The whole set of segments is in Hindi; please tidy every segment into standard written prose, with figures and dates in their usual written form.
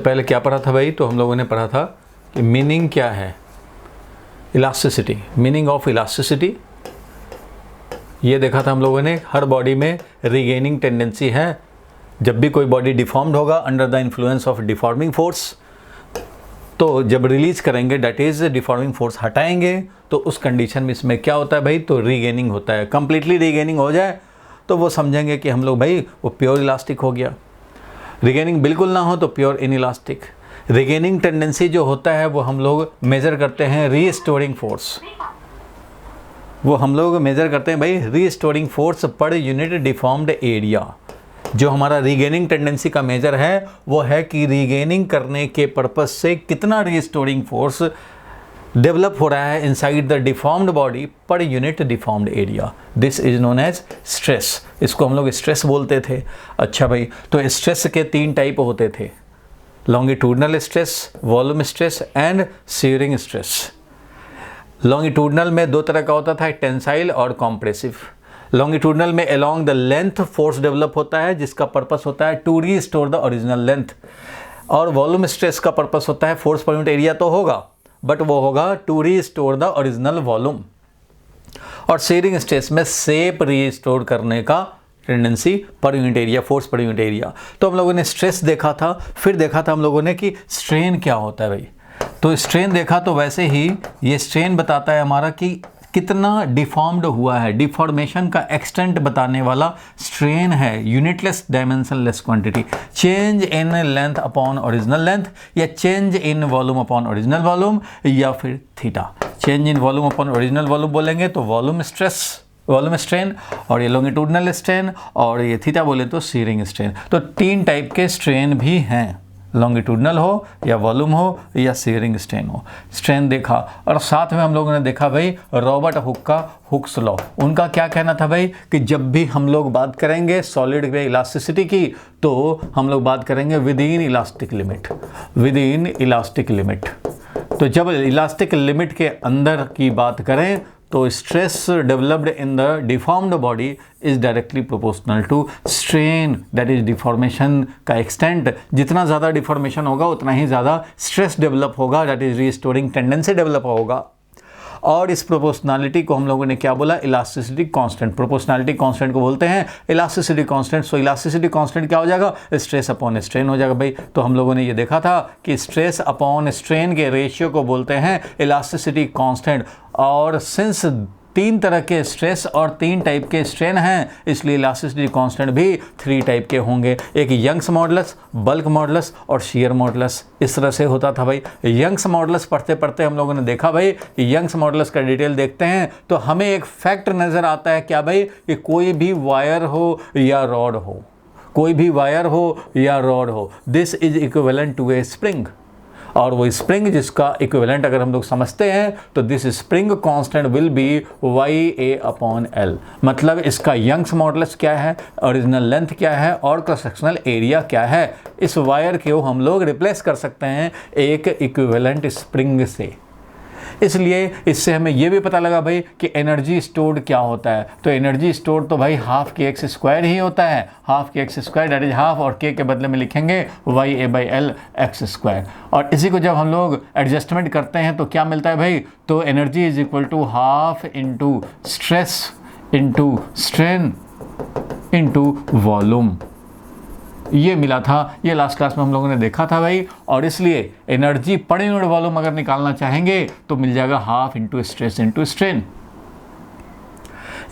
पहले क्या पढ़ा था भाई? तो हम लोगों ने पढ़ा था कि मीनिंग क्या है, इलास्टिसिटी, मीनिंग ऑफ इलास्टिसिटी। ये देखा था हम लोगों ने, हर बॉडी में रीगेनिंग टेंडेंसी है। जब भी कोई बॉडी डिफॉर्म्ड होगा under the influence of deforming force, तो जब रिलीज करेंगे डैट इज डिफॉर्मिंग फोर्स हटाएंगे, तो उस कंडीशन में इसमें क्या होता है भाई? तो रीगेनिंग होता है। कंप्लीटली रीगेनिंग हो जाए तो वो समझेंगे कि हम लोग भाई वो प्योर इलास्टिक हो गया। रिगेनिंग बिल्कुल ना हो तो प्योर इनइलास्टिक। रिगेनिंग टेंडेंसी जो होता है वो हम लोग मेज़र करते हैं रीस्टोरिंग फोर्स। वो हम लोग मेज़र करते हैं भाई restoring force per unit deformed area. जो हमारा रीगेनिंग टेंडेंसी का मेजर है वो है कि रीगेनिंग करने के पर्पज से कितना रीस्टोरिंग फोर्स डेवलप हो रहा है inside the deformed body per unit deformed area. This is known as stress. इसको हम लोग स्ट्रेस बोलते थे। अच्छा भाई, तो स्ट्रेस के 3 टाइप होते थे, longitudinal stress, volume stress and shearing stress. Longitudinal में 2 तरह का होता था, टेंसाइल और कॉम्प्रेसिव। लॉन्गिट्यूडनल में along the length force develop होता है जिसका पर्पस होता है to restore the original length. और वॉल्यूम स्ट्रेस का पर्पस होता है फोर्स पर यूनिट एरिया तो होगा बट वो होगा to restore the original volume. और शेयरिंग स्ट्रेस में शेप रीस्टोर करने का tendency per unit area, force per unit area. तो हम लोगों ने स्ट्रेस देखा था, फिर देखा था हम लोगों ने कि स्ट्रेन क्या होता है भाई। तो स्ट्रेन देखा तो वैसे ही ये स्ट्रेन बताता है हमारा कि कितना डिफॉर्म्ड हुआ है, डिफॉर्मेशन का एक्सटेंट बताने वाला स्ट्रेन है। Unitless dimensionless quantity, change in length upon original length, या change in volume upon original volume, या फिर theta. Change in volume upon original volume बोलेंगे तो वॉल्यूम स्ट्रेस, वॉल्यूम स्ट्रेन, और ये लॉन्गिट्यूडनल स्ट्रेन, और ये थीटा बोले तो शियरिंग स्ट्रेन। तो 3 टाइप के स्ट्रेन भी हैं, लॉन्गिट्यूडनल हो या वॉल्यूम हो या शियरिंग स्ट्रेन हो। स्ट्रेन देखा, और साथ में हम लोगों ने देखा भाई रॉबर्ट हुक का हुक्स लॉ। उनका क्या कहना था भाई कि जब भी हम लोग बात करेंगे सॉलिड के इलास्टिसिटी की तो हम लोग बात करेंगे with in elastic limit, within elastic limit. तो जब इलास्टिक लिमिट के अंदर की बात करें तो stress developed in the deformed body is directly proportional to strain, that is deformation का एक्सटेंट। जितना ज़्यादा डिफॉर्मेशन होगा उतना ही ज़्यादा स्ट्रेस डेवलप होगा, that is restoring tendency develop होगा। और इस प्रोपोर्शनलिटी को हम लोगों ने क्या बोला? Elasticity constant. प्रोपोर्शनलिटी कांस्टेंट को बोलते हैं इलास्टिसिटी कांस्टेंट। सो इलास्टिसिटी कांस्टेंट क्या हो जाएगा? स्ट्रेस अपॉन स्ट्रेन हो जाएगा भाई। तो हम लोगों ने ये देखा था कि स्ट्रेस अपॉन स्ट्रेन के रेशियो को बोलते हैं इलास्टिसिटी कांस्टेंट। और सिंस 3 तरह के स्ट्रेस और 3 टाइप के स्ट्रेन हैं, इसलिए इलास्टिसिटी कांस्टेंट भी 3 टाइप के होंगे। एक यंग्स मॉडुलस, बल्क मॉडुलस और शियर मॉडुलस। इस तरह से होता था भाई। यंग्स मॉडुलस पढ़ते पढ़ते हम लोगों ने देखा भाई, यंग्स मॉडुलस का डिटेल देखते हैं तो हमें एक फैक्ट नज़र आता है क्या भाई, कि कोई भी वायर हो या रॉड हो, कोई भी वायर हो या रॉड हो, this is equivalent to a spring. और वो स्प्रिंग जिसका इक्विवेलेंट अगर हम लोग समझते हैं तो this spring constant will be YA/L। मतलब इसका यंग्स मॉडुलस क्या है, ओरिजिनल लेंथ क्या है और क्रॉस सेक्शनल एरिया क्या है। इस वायर को हम लोग रिप्लेस कर सकते हैं एक इक्विवेलेंट स्प्रिंग से। इसलिए इससे हमें यह भी पता लगा भाई कि एनर्जी स्टोर्ड क्या होता है। तो एनर्जी स्टोर्ड तो भाई हाफ के एक्स स्क्वायर ही होता है। हाफ के x square that is half, और के बदले में लिखेंगे YA/L एक्स स्क्वायर। और इसी को जब हम लोग एडजस्टमेंट करते हैं तो क्या मिलता है भाई? तो energy is equal to half into stress into strain into volume. ये मिला था, ये लास्ट क्लास में हम लोगों ने देखा था भाई। और इसलिए एनर्जी पर यूनिट वॉल्यूम अगर निकालना चाहेंगे तो मिल जाएगा half into stress into strain.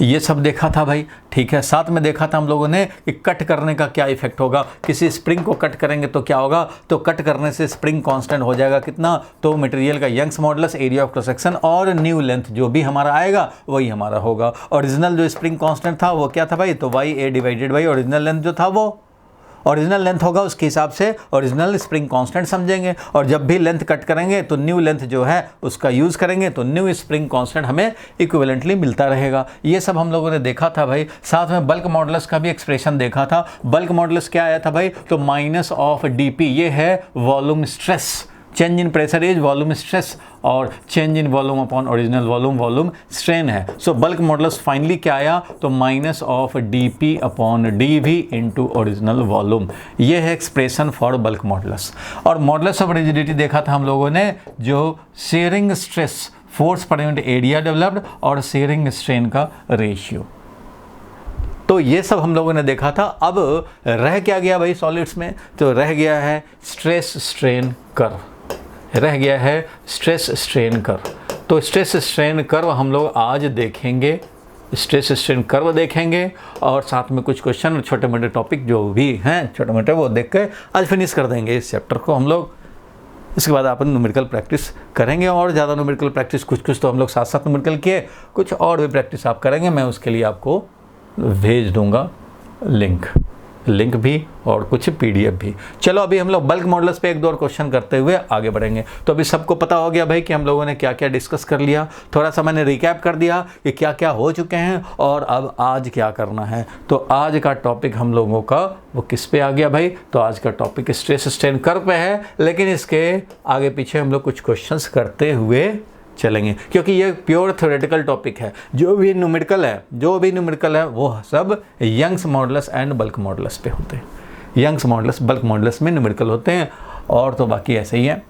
ये सब देखा था भाई, ठीक है। साथ में देखा था हम लोगों ने कि कट करने का क्या इफेक्ट होगा। किसी स्प्रिंग को कट करेंगे तो क्या होगा? तो कट करने से स्प्रिंग कांस्टेंट हो जाएगा कितना? तो मटेरियल का Young's modulus, area of cross section और न्यू लेंथ जो भी हमारा आएगा वही हमारा होगा। ओरिजिनल जो स्प्रिंग कांस्टेंट था वो क्या था भाई? तो YA/, ओरिजिनल लेंथ जो था वो ओरिजिनल लेंथ होगा, उसके हिसाब से ओरिजिनल स्प्रिंग कांस्टेंट समझेंगे। और जब भी लेंथ कट करेंगे तो न्यू लेंथ जो है उसका यूज़ करेंगे तो न्यू स्प्रिंग कांस्टेंट हमें इक्विवेलेंटली मिलता रहेगा। ये सब हम लोगों ने देखा था भाई। साथ में बल्क मॉडुलस का भी एक्सप्रेशन देखा था। बल्क मॉडुलस क्या आया था भाई? तो -(dP), ये है volume stress. Change in pressure is volume stress और change in volume upon original volume volume strain है। सो बल्क मॉडुलस फाइनली क्या आया, तो minus of dP upon dV into original volume. ये है एक्सप्रेशन फॉर बल्क मॉडुलस। और मॉडुलस ऑफ रिजिडिटी देखा था हम लोगों ने, जो shearing stress force per unit area developed और शेयरिंग स्ट्रेन का रेशियो। तो ये सब हम लोगों ने देखा था। अब रह क्या गया भाई सॉलिड्स में, तो रह गया है स्ट्रेस स्ट्रेन कर्व, रह गया है स्ट्रेस स्ट्रेन कर्व। तो स्ट्रेस स्ट्रेन कर्व हम लोग आज देखेंगे, स्ट्रेस स्ट्रेन कर्व देखेंगे और साथ में कुछ क्वेश्चन छोटे मोटे टॉपिक जो भी हैं छोटे मोटे वो देख के आज फिनिश कर देंगे इस चैप्टर को हम लोग। इसके बाद अपन न्यूमेरिकल प्रैक्टिस करेंगे और ज़्यादा न्यूमेरिकल प्रैक्टिस, कुछ तो हम लोग साथ साथ न्यूमेरिकल किए, कुछ और भी प्रैक्टिस आप करेंगे। मैं उसके लिए आपको भेज दूंगा लिंक भी और कुछ PDF भी। चलो अभी हम लोग बल्क मॉडुलस पे एक दो और क्वेश्चन करते हुए आगे बढ़ेंगे। तो अभी सबको पता हो गया भाई कि हम लोगों ने क्या क्या डिस्कस कर लिया, थोड़ा सा मैंने रिकैप कर दिया कि क्या क्या हो चुके हैं और अब आज क्या करना है। तो आज का टॉपिक हम लोगों का वो किस पे आ गया भाई, तो आज का टॉपिक स्ट्रेस स्ट्रेन कर्व पे है, लेकिन इसके आगे पीछे हम लोग कुछ क्वेश्चंस करते हुए चलेंगे क्योंकि ये प्योर थ्योरेटिकल टॉपिक है। जो भी न्यूमेरिकल है वो सब Young's modulus and bulk modulus पे होते हैं। यंग्स मॉडुलस बल्क मॉडुलस में न्यूमेरिकल होते हैं और तो बाकी ऐसे ही है।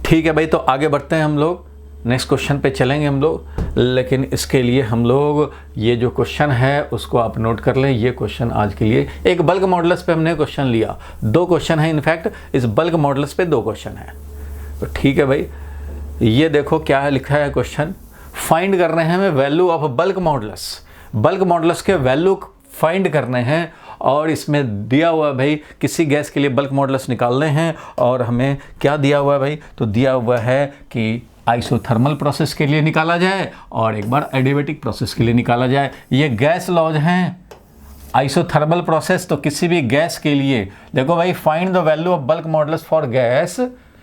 ठीक है भाई, तो आगे बढ़ते हैं हम लोग, नेक्स्ट क्वेश्चन पे चलेंगे हम लोग, लेकिन इसके लिए हम लोग ये जो क्वेश्चन है उसको आप नोट कर लें। ये क्वेश्चन आज के लिए एक बल्क मॉडुलस पे हमने क्वेश्चन लिया, 2 क्वेश्चन है, इनफैक्ट इस बल्क मॉडुलस पे 2 क्वेश्चन है। तो ठीक है भाई, ये देखो क्या है लिखा है क्वेश्चन, फाइंड करने हैं हमें value of bulk modulus. Bulk modulus के वैल्यू फाइंड करने हैं और इसमें दिया हुआ है भाई किसी गैस के लिए बल्क मॉडुलस निकालने हैं और हमें क्या दिया हुआ है भाई, तो दिया हुआ है कि आइसोथर्मल प्रोसेस के लिए निकाला जाए और एक बार एडियाबेटिक प्रोसेस के लिए निकाला जाए। ये गैस लॉज हैं। आइसोथर्मल प्रोसेस तो किसी भी गैस के लिए, देखो भाई, find the value of bulk modulus for gas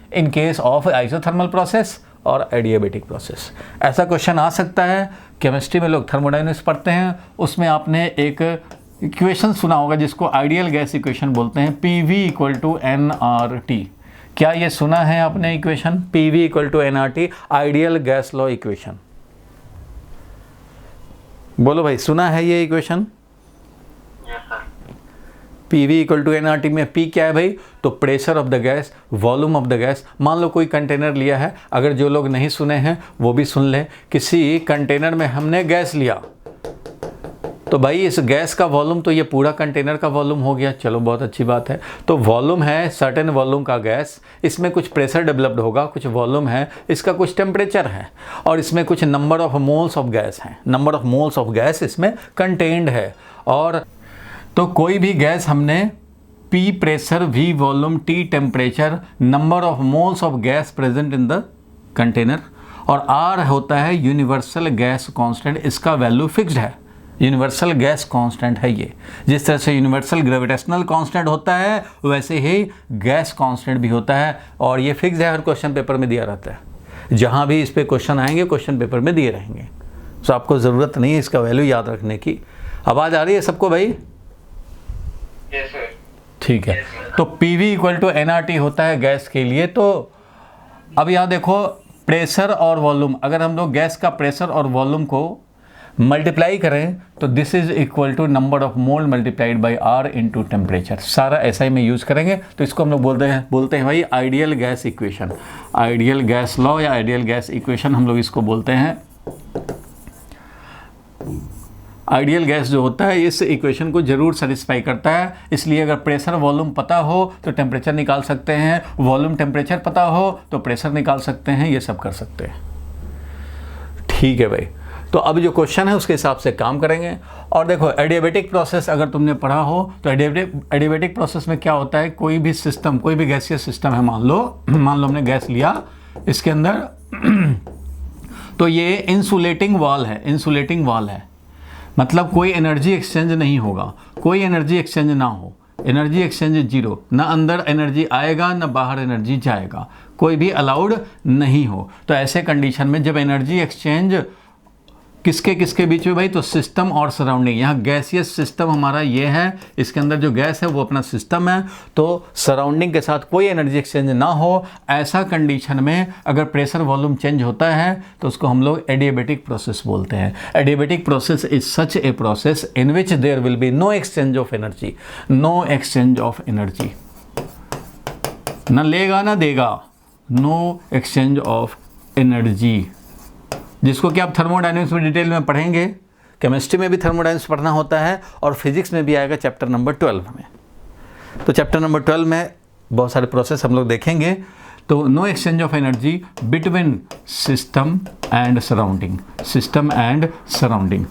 in case of isothermal process और एडियाबेटिक प्रोसेस। ऐसा क्वेश्चन आ सकता है। केमिस्ट्री में लोग थर्मोडायनेमिक्स पढ़ते हैं, उसमें आपने एक इक्वेशन सुना होगा जिसको आइडियल गैस इक्वेशन बोलते हैं, PV = nRT। क्या ये सुना है आपने equation PV = nRT, ideal gas law equation? बोलो भाई, सुना है ये इक्वेशन? PV = nRT में P क्या है भाई, तो pressure of the gas, volume of the gas. मान लो कोई कंटेनर लिया है, अगर जो लोग नहीं सुने हैं वो भी सुन लें। किसी कंटेनर में हमने गैस लिया, तो भाई इस गैस का वॉल्यूम तो ये पूरा कंटेनर का वॉल्यूम हो गया, चलो बहुत अच्छी बात है। तो वॉल्यूम है सर्टेन वॉल्यूम का गैस, इसमें कुछ प्रेशर डेवलप्ड होगा, कुछ वॉल्यूम है, इसका कुछ टेम्परेचर है और इसमें कुछ number of moles of gas हैं, number of moles of gas इसमें कंटेन्ड है। और तो कोई भी गैस हमने P pressure, V volume, T temperature, number of moles of gas present in the container और R होता है यूनिवर्सल गैस कांस्टेंट, इसका वैल्यू फिक्स्ड है। यूनिवर्सल गैस कांस्टेंट है ये। जिस तरह से यूनिवर्सल ग्रेविटेशनल कांस्टेंट होता है वैसे ही गैस कांस्टेंट भी होता है और ये फिक्स है, हर क्वेश्चन पेपर में दिया रहता है। जहाँ भी इस पे क्वेश्चन आएंगे क्वेश्चन पेपर में दिए रहेंगे, तो आपको ज़रूरत नहीं है इसका वैल्यू याद रखने की। आवाज़ आ रही है सबको भाई? ठीक है। तो PV = nRT होता है गैस के लिए। तो अब यहाँ देखो प्रेशर और वॉल्यूम, अगर हम लोग गैस का प्रेशर और वॉल्यूम को मल्टीप्लाई करें तो this is equal to number of mole multiplied by R into temperature. सारा SI में यूज़ करेंगे तो इसको हम लोग बोलते हैं भाई ideal gas equation, ideal gas law या आइडियल गैस इक्वेशन हम लोग इसको बोलते हैं। आइडियल गैस जो होता है इस इक्वेशन को जरूर सेटिस्फाई करता है, इसलिए अगर प्रेशर वॉल्यूम पता हो तो टेम्परेचर निकाल सकते हैं, वॉल्यूम टेम्परेचर पता हो तो प्रेशर निकाल सकते हैं, ये सब कर सकते हैं। ठीक है भाई, तो अब जो क्वेश्चन है उसके हिसाब से काम करेंगे। और देखो एडियाबेटिक प्रोसेस अगर तुमने पढ़ा हो तो एडियाबेटिक प्रोसेस में क्या होता है, कोई भी सिस्टम, कोई भी गैसीय सिस्टम है, मान लो हमने गैस लिया, इसके अंदर तो ये इंसुलेटिंग वाल है, इंसुलेटिंग वाल है, मतलब कोई एनर्जी एक्सचेंज नहीं होगा, कोई एनर्जी एक्सचेंज ना हो, एनर्जी एक्सचेंज जीरो, ना अंदर एनर्जी आएगा ना बाहर एनर्जी जाएगा, कोई भी अलाउड नहीं हो। तो ऐसे कंडीशन में जब एनर्जी एक्सचेंज किसके किसके बीच में भाई? तो सिस्टम और सराउंडिंग। यहाँ गैसियस सिस्टम हमारा ये है, इसके अंदर जो गैस है वो अपना सिस्टम है, तो सराउंडिंग के साथ कोई एनर्जी एक्सचेंज ना हो, ऐसा कंडीशन में अगर प्रेशर वॉल्यूम चेंज होता है तो उसको हम लोग एडियाबेटिक प्रोसेस बोलते हैं। Adiabatic process is such a process in which there will be no exchange of energy, no exchange of energy, ना लेगा ना देगा, नो एक्सचेंज ऑफ एनर्जी, जिसको कि आप थर्मोडायनेमिक्स में डिटेल में पढ़ेंगे। केमिस्ट्री में भी थर्मोडायनेमिक्स पढ़ना होता है और फिजिक्स में भी आएगा चैप्टर नंबर 12 में। तो चैप्टर नंबर 12 में बहुत सारे प्रोसेस हम लोग देखेंगे। तो no exchange of energy between system and surrounding, system and surrounding,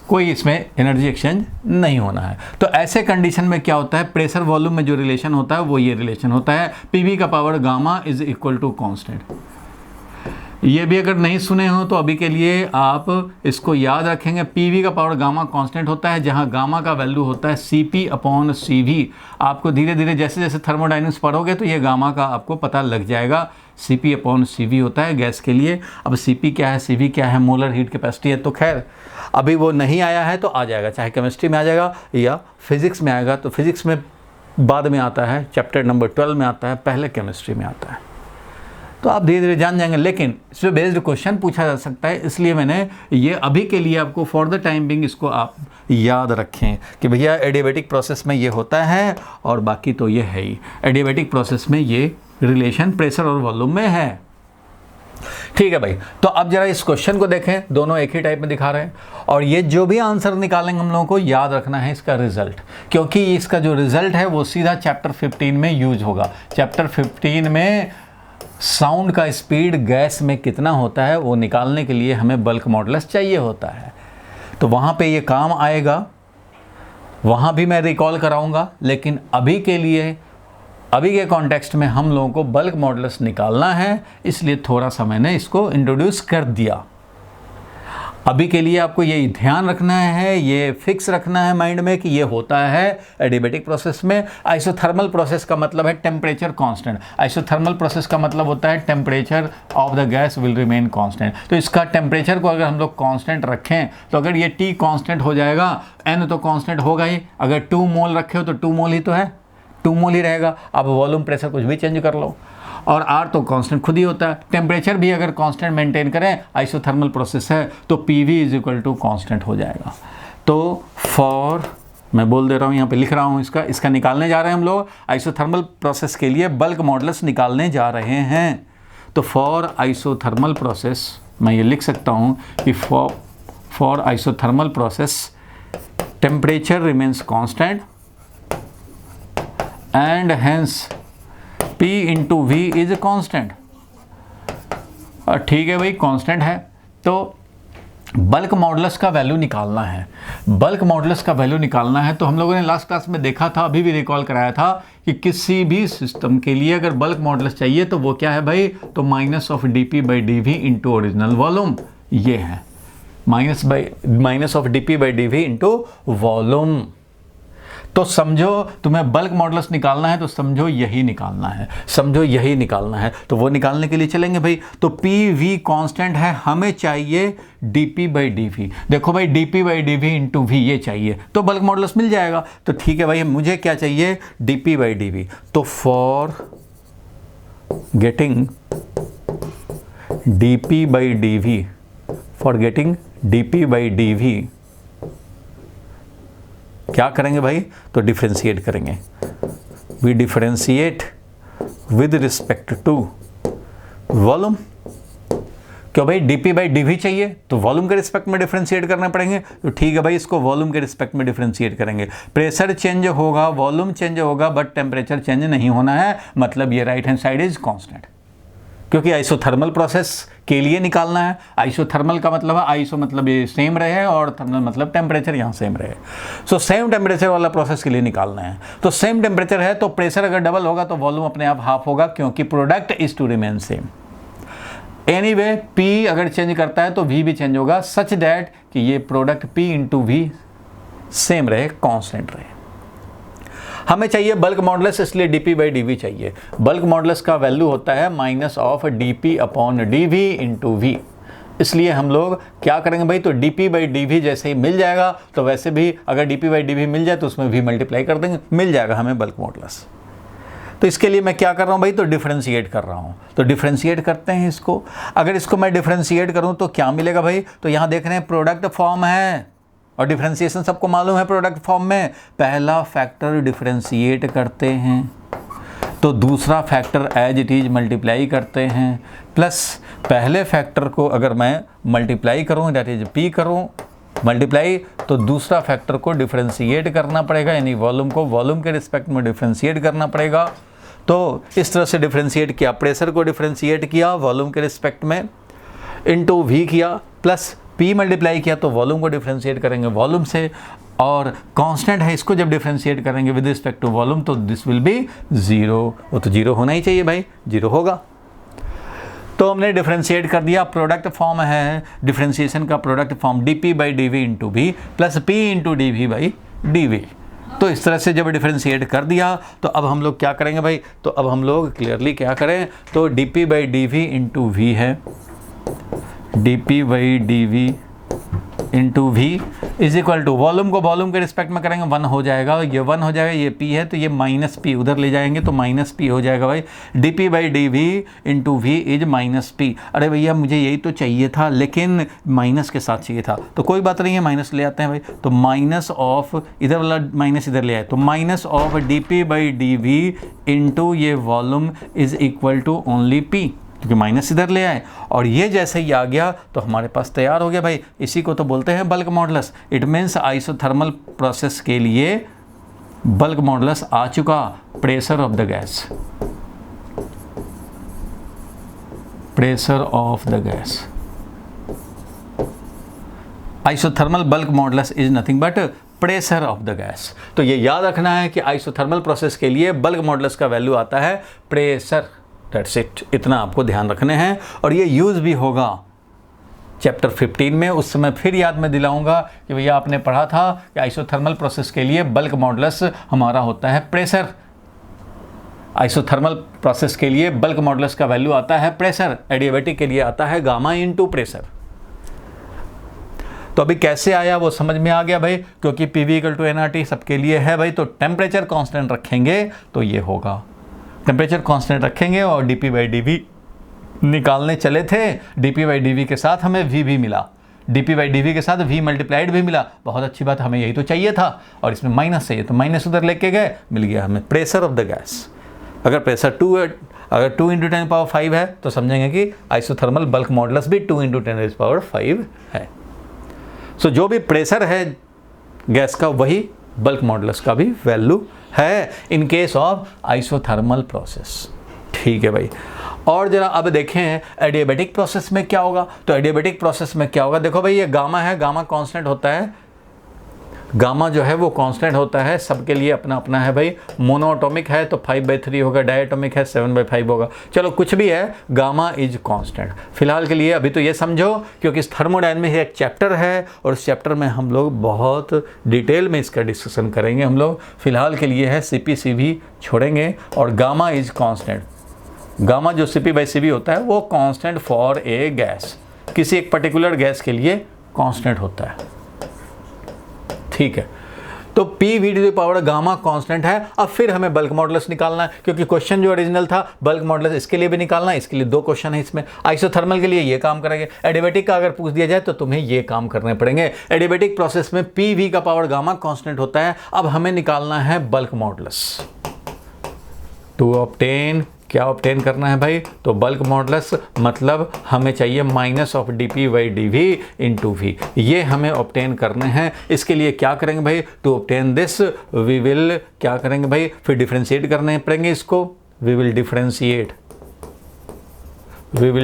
कोई इसमें एनर्जी एक्सचेंज नहीं होना है। तो ऐसे कंडीशन में क्या होता है, प्रेशर वॉल्यूम में जो रिलेशन होता है वो ये रिलेशन होता है, पीवी का power gamma is equal to constant. ये भी अगर नहीं सुने हो तो अभी के लिए आप इसको याद रखेंगे। पीवी का पावर गामा कांस्टेंट होता है, जहां गामा का वैल्यू होता है सीपी अपॉन सीवी। आपको धीरे धीरे जैसे जैसे थर्मोडायनेमिक्स पढ़ोगे तो ये गामा का आपको पता लग जाएगा। सीपी अपॉन सीवी होता है गैस के लिए। अब सीपी क्या है, सीवी क्या है, मोलर हीट कैपेसिटी है। तो खैर अभी वो नहीं आया है तो आ जाएगा, चाहे केमिस्ट्री में आ जाएगा या फिजिक्स में आएगा। तो फिजिक्स में बाद में आता है, चैप्टर नंबर 12 में आता है, पहले केमिस्ट्री में आता है। तो आप धीरे धीरे जान जाएंगे, लेकिन इस पर बेस्ड क्वेश्चन पूछा जा सकता है, इसलिए मैंने ये अभी के लिए आपको फॉर द टाइम बिंग इसको आप याद रखें कि भैया एडियाबेटिक प्रोसेस में ये होता है और बाकी तो ये है ही। एडियाबेटिक प्रोसेस में ये रिलेशन प्रेशर और वॉल्यूम में है। ठीक है भाई, तो अब जरा इस क्वेश्चन को देखें, दोनों एक ही टाइप में दिखा रहे हैं और ये जो भी आंसर निकालेंगे हम लोगों को याद रखना है इसका रिजल्ट, क्योंकि इसका जो रिजल्ट है वो सीधा चैप्टर 15 में यूज होगा। चैप्टर 15 में साउंड का स्पीड गैस में कितना होता है वो निकालने के लिए हमें बल्क मॉडुलस चाहिए होता है, तो वहाँ पे ये काम आएगा, वहाँ भी मैं रिकॉल कराऊंगा। लेकिन अभी के लिए, अभी के कॉन्टेक्स्ट में हम लोगों को बल्क मॉडुलस निकालना है, इसलिए थोड़ा सा मैंने इसको इंट्रोड्यूस कर दिया। अभी के लिए आपको ये ध्यान रखना है, ये फिक्स रखना है माइंड में कि ये होता है एडियाबेटिक प्रोसेस में। आइसोथर्मल प्रोसेस का मतलब है टेम्परेचर कांस्टेंट। आइसोथर्मल प्रोसेस का मतलब होता है temperature of the gas will remain constant. तो इसका टेम्परेचर को अगर हम लोग कांस्टेंट रखें तो अगर ये T कांस्टेंट हो जाएगा, N तो कांस्टेंट होगा ही। अगर 2 मोल रखे हो तो 2 मोल ही तो है, 2 मोल ही रहेगा। आप वॉल्यूम प्रेशर कुछ भी चेंज कर लो, और R तो कांस्टेंट खुद ही होता है। टेम्परेचर भी अगर कांस्टेंट मेंटेन करें, आइसोथर्मल प्रोसेस है, तो PV is equal to constant हो जाएगा। तो फॉर, मैं बोल दे रहा हूँ, यहाँ पे लिख रहा हूँ, इसका निकालने जा रहे हैं हम लोग। आइसोथर्मल प्रोसेस के लिए बल्क मॉडुलस निकालने जा रहे हैं। तो फॉर आइसोथर्मल प्रोसेस मैं ये लिख सकता हूँ कि for isothermal process temperature remains constant and hence P into V is constant. ठीक है भाई, कांस्टेंट है, तो बल्क मॉडुलस का वैल्यू निकालना है। बल्क मॉडुलस का वैल्यू निकालना है तो हम लोगों ने लास्ट क्लास में देखा था, अभी भी रिकॉल कराया था कि किसी भी सिस्टम के लिए अगर बल्क मॉडुलस चाहिए तो वो क्या है भाई, तो minus of dP/dV into original volume, ये है minus of dP/dV into volume. तो समझो तुम्हें बल्क मॉडुलस निकालना है तो समझो यही निकालना है, समझो यही निकालना है। तो वो निकालने के लिए चलेंगे भाई। तो PV कांस्टेंट है, हमें चाहिए dP/dV। देखो भाई dP/dV इंटू V ये चाहिए, तो बल्क मॉडुलस मिल जाएगा। तो ठीक है भाई, मुझे क्या चाहिए, dP/dV। तो for getting dP/dV, for getting dP/dV क्या करेंगे भाई, तो डिफरेंशिएट करेंगे। We differentiate with respect to volume. क्यों भाई, dP/dV चाहिए तो वॉल्यूम के रिस्पेक्ट में डिफरेंशिएट करने पड़ेंगे। तो ठीक है भाई, इसको वॉल्यूम के रिस्पेक्ट में डिफरेंशिएट करेंगे। प्रेशर चेंज होगा, वॉल्यूम चेंज होगा, बट टेम्परेचर चेंज नहीं होना है, मतलब ये right hand side is constant, क्योंकि आइसोथर्मल प्रोसेस के लिए निकालना है। आइसोथर्मल का मतलब है, आइसो मतलब ये सेम रहे और थर्मल मतलब टेम्परेचर यहाँ सेम रहे। सो सेम टेम्परेचर वाला प्रोसेस के लिए निकालना है। तो सेम टेम्परेचर है तो प्रेशर अगर डबल होगा तो वॉल्यूम अपने आप हाफ होगा, क्योंकि product is to remain same. Anyway P अगर चेंज करता है तो V भी चेंज होगा, सच दैट कि ये product P into V same रहे, कॉन्स्टेंट रहे। हमें चाहिए बल्क मॉडुलस, इसलिए dP/dV चाहिए। बल्क मॉडुलस का वैल्यू होता है minus of dP/dV into V। इसलिए हम लोग क्या करेंगे भाई, तो dp/dv जैसे ही मिल जाएगा तो वैसे भी अगर dp/dv मिल जाए तो उसमें v मल्टीप्लाई कर देंगे, मिल जाएगा हमें बल्क मॉडुलस। तो इसके लिए मैं क्या कर रहा हूँ भाई, तो डिफरेंशिएट कर रहा हूँ। तो डिफरेंशिएट करते हैं इसको। अगर इसको मैं डिफरेंशिएट करूँ तो क्या मिलेगा भाई, तो यहाँ देख रहे हैं प्रोडक्ट फॉर्म है और डिफरेंशिएशन सबको मालूम है प्रोडक्ट फॉर्म में। पहला फैक्टर डिफरेंशिएट करते हैं तो दूसरा factor as it is multiply करते हैं, प्लस पहले फैक्टर को अगर मैं मल्टीप्लाई करूँ दैट इज p करूँ मल्टीप्लाई, तो दूसरा फैक्टर को डिफरेंशिएट करना पड़ेगा, यानी वॉल्यूम को वॉल्यूम के रिस्पेक्ट में डिफरेंशिएट करना पड़ेगा। तो इस तरह से डिफरेंशिएट किया, प्रेशर को डिफरेंशिएट किया वॉल्यूम के रिस्पेक्ट में, इनटू v किया, प्लस p मल्टीप्लाई किया तो वॉल्यूम को डिफरेंशिएट करेंगे वॉल्यूम से, और कांस्टेंट है इसको जब डिफरेंशिएट करेंगे विद रिस्पेक्ट टू वॉल्यूम तो दिस विल बी 0। वो तो 0 होना ही चाहिए भाई, 0 होगा। तो हमने डिफरेंशिएट कर दिया, प्रोडक्ट फॉर्म है डिफरेंशिएशन का product form dp/dv into v plus p into dv/dv। तो इस तरह से जब डिफरेंशिएट कर दिया तो अब हम लोग क्या करेंगे भाई, तो अब हम लोग क्लियरली क्या करें, तो dp/dv इंटू v है, dp/dv into v is equal to volume को वॉल्यूम के रिस्पेक्ट में करेंगे 1 हो जाएगा, ये 1 हो जाएगा, ये p है तो ये माइनस p उधर ले जाएंगे तो माइनस p हो जाएगा भाई, dp/dv into v is minus p। अरे भैया मुझे यही तो चाहिए था लेकिन माइनस के साथ चाहिए था, तो कोई बात नहीं है माइनस ले आते हैं भाई। तो माइनस ऑफ इधर वाला माइनस इधर ले आए तो माइनस ऑफ dp/dv इंटू ये volume is equal to only p, क्योंकि माइनस इधर ले आए और ये जैसे ही आ गया तो हमारे पास तैयार हो गया भाई। इसी को तो बोलते हैं bulk modulus. It means isothermal process के लिए बल्क मॉडुलस आ चुका, pressure of the gas, pressure of the gas. Isothermal bulk modulus is nothing but pressure of the gas. तो ये याद रखना है कि आइसोथर्मल प्रोसेस के लिए बल्क मॉडुलस का वैल्यू आता है प्रेशर, दैट्स इट, इतना आपको ध्यान रखने हैं। और ये यूज़ भी होगा चैप्टर 15 में, उस समय फिर याद में दिलाऊंगा कि भैया आपने पढ़ा था कि आइसोथर्मल प्रोसेस के लिए बल्क मॉडुलस हमारा होता है प्रेशर, आइसोथर्मल प्रोसेस के लिए बल्क मॉडुलस का वैल्यू आता है प्रेशर, एडियाबैटिक के लिए आता है गामा इंटू प्रेशर। तो अभी कैसे आया वो समझ में आ गया भाई, क्योंकि PV = nRT सबके लिए है भाई। तो टेम्परेचर कांस्टेंट रखेंगे तो ये होगा, टेम्परेचर कांस्टेंट रखेंगे और dp/dv निकालने चले थे, dp/dv के साथ हमें v भी मिला, dp/dv के साथ v मल्टीप्लाइड भी मिला। बहुत अच्छी बात, हमें यही तो चाहिए था और इसमें माइनस चाहिए तो माइनस उधर लेके गए, मिल गया हमें प्रेशर ऑफ द गैस। अगर प्रेशर 2 × 10⁵ है तो समझेंगे कि आइसोथर्मल बल्क मॉडुलस भी 2 × 10⁵ है। सो जो भी प्रेशर है गैस का वही बल्क मॉडुलस का भी वैल्यू है in case of isothermal process. ठीक है भाई। और जरा अब देखें एडियाबैटिक प्रोसेस में क्या होगा। तो एडियाबैटिक प्रोसेस में क्या होगा, देखो भाई ये गामा है, गामा कांस्टेंट होता है, गामा जो है वो कांस्टेंट होता है, सबके लिए अपना अपना है भाई। मोनोएटॉमिक है तो 5/3 होगा, डायटोमिक है 7/5 होगा। चलो कुछ भी है, गामा इज कांस्टेंट। फिलहाल के लिए अभी तो ये समझो, क्योंकि थर्मोडायनामिक्स एक चैप्टर है और इस चैप्टर में हम लोग बहुत डिटेल में इसका डिस्कशन करेंगे हम लोग। फिलहाल के लिए है CP/CV छोड़ेंगे और गामा इज कांस्टेंट। गामा जो CP/CV होता है वो कांस्टेंट फॉर ए गैस, किसी एक पर्टिकुलर गैस के लिए कांस्टेंट होता है। ठीक है, तो PV⁴ गामा कांस्टेंट है। अब फिर हमें बल्क मॉडुलस निकालना है, क्योंकि क्वेश्चन जो ओरिजिनल था बल्क मॉडुलस इसके लिए भी निकालना है, इसके लिए 2 क्वेश्चन है इसमें। आइसोथर्मल के लिए ये काम करेंगे, एडियाबैटिक का अगर पूछ दिया जाए तो तुम्हें ये काम करने पड़ेंगे। एडियाबैटिक प्रोसेस में PV⁴ गामा कांस्टेंट होता है। अब हमें निकालना है बल्क मॉडुलस टू ऑब्टेन, क्या ऑब्टेन करना है भाई, तो बल्क मॉडुलस मतलब हमें चाहिए minus of dp/dv into v, ये हमें ऑब्टेन करने हैं। इसके लिए क्या करेंगे भाई, to obtain this we will क्या करेंगे भाई, फिर डिफरेंशिएट करने पड़ेंगे इसको, we will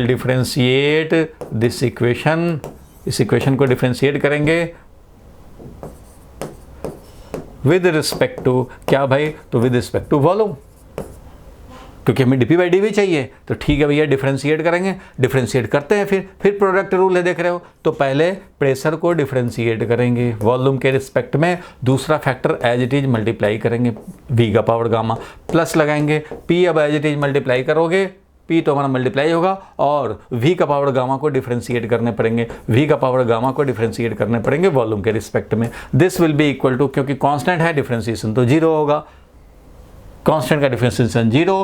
differentiate this equation, इस इक्वेशन को डिफरेंशिएट करेंगे विद रिस्पेक्ट टू क्या भाई, तो विद रिस्पेक्ट टू वॉल्यूम, क्योंकि हमें dp/dv चाहिए। तो ठीक है भैया, डिफरेंशिएट करेंगे, डिफरेंशिएट करते हैं। फिर प्रोडक्ट रूल है, देख रहे हो। तो पहले प्रेशर को डिफरेंशिएट करेंगे वॉल्यूम के रिस्पेक्ट में, दूसरा factor as it is multiply करेंगे v⁴ गामा, प्लस लगाएंगे p, अब एज इट इज मल्टीप्लाई करोगे P तो हमारा मल्टीप्लाई होगा और V का पावर गामा को डिफरेंशिएट करने पड़ेंगे, V का पावर गामा को डिफरेंशिएट करने पड़ेंगे वॉल्यूम के रिस्पेक्ट में। This will be equal to, क्योंकि कांस्टेंट है डिफरेंशिएशन तो 0 होगा, कांस्टेंट का डिफरेंशिएशन 0,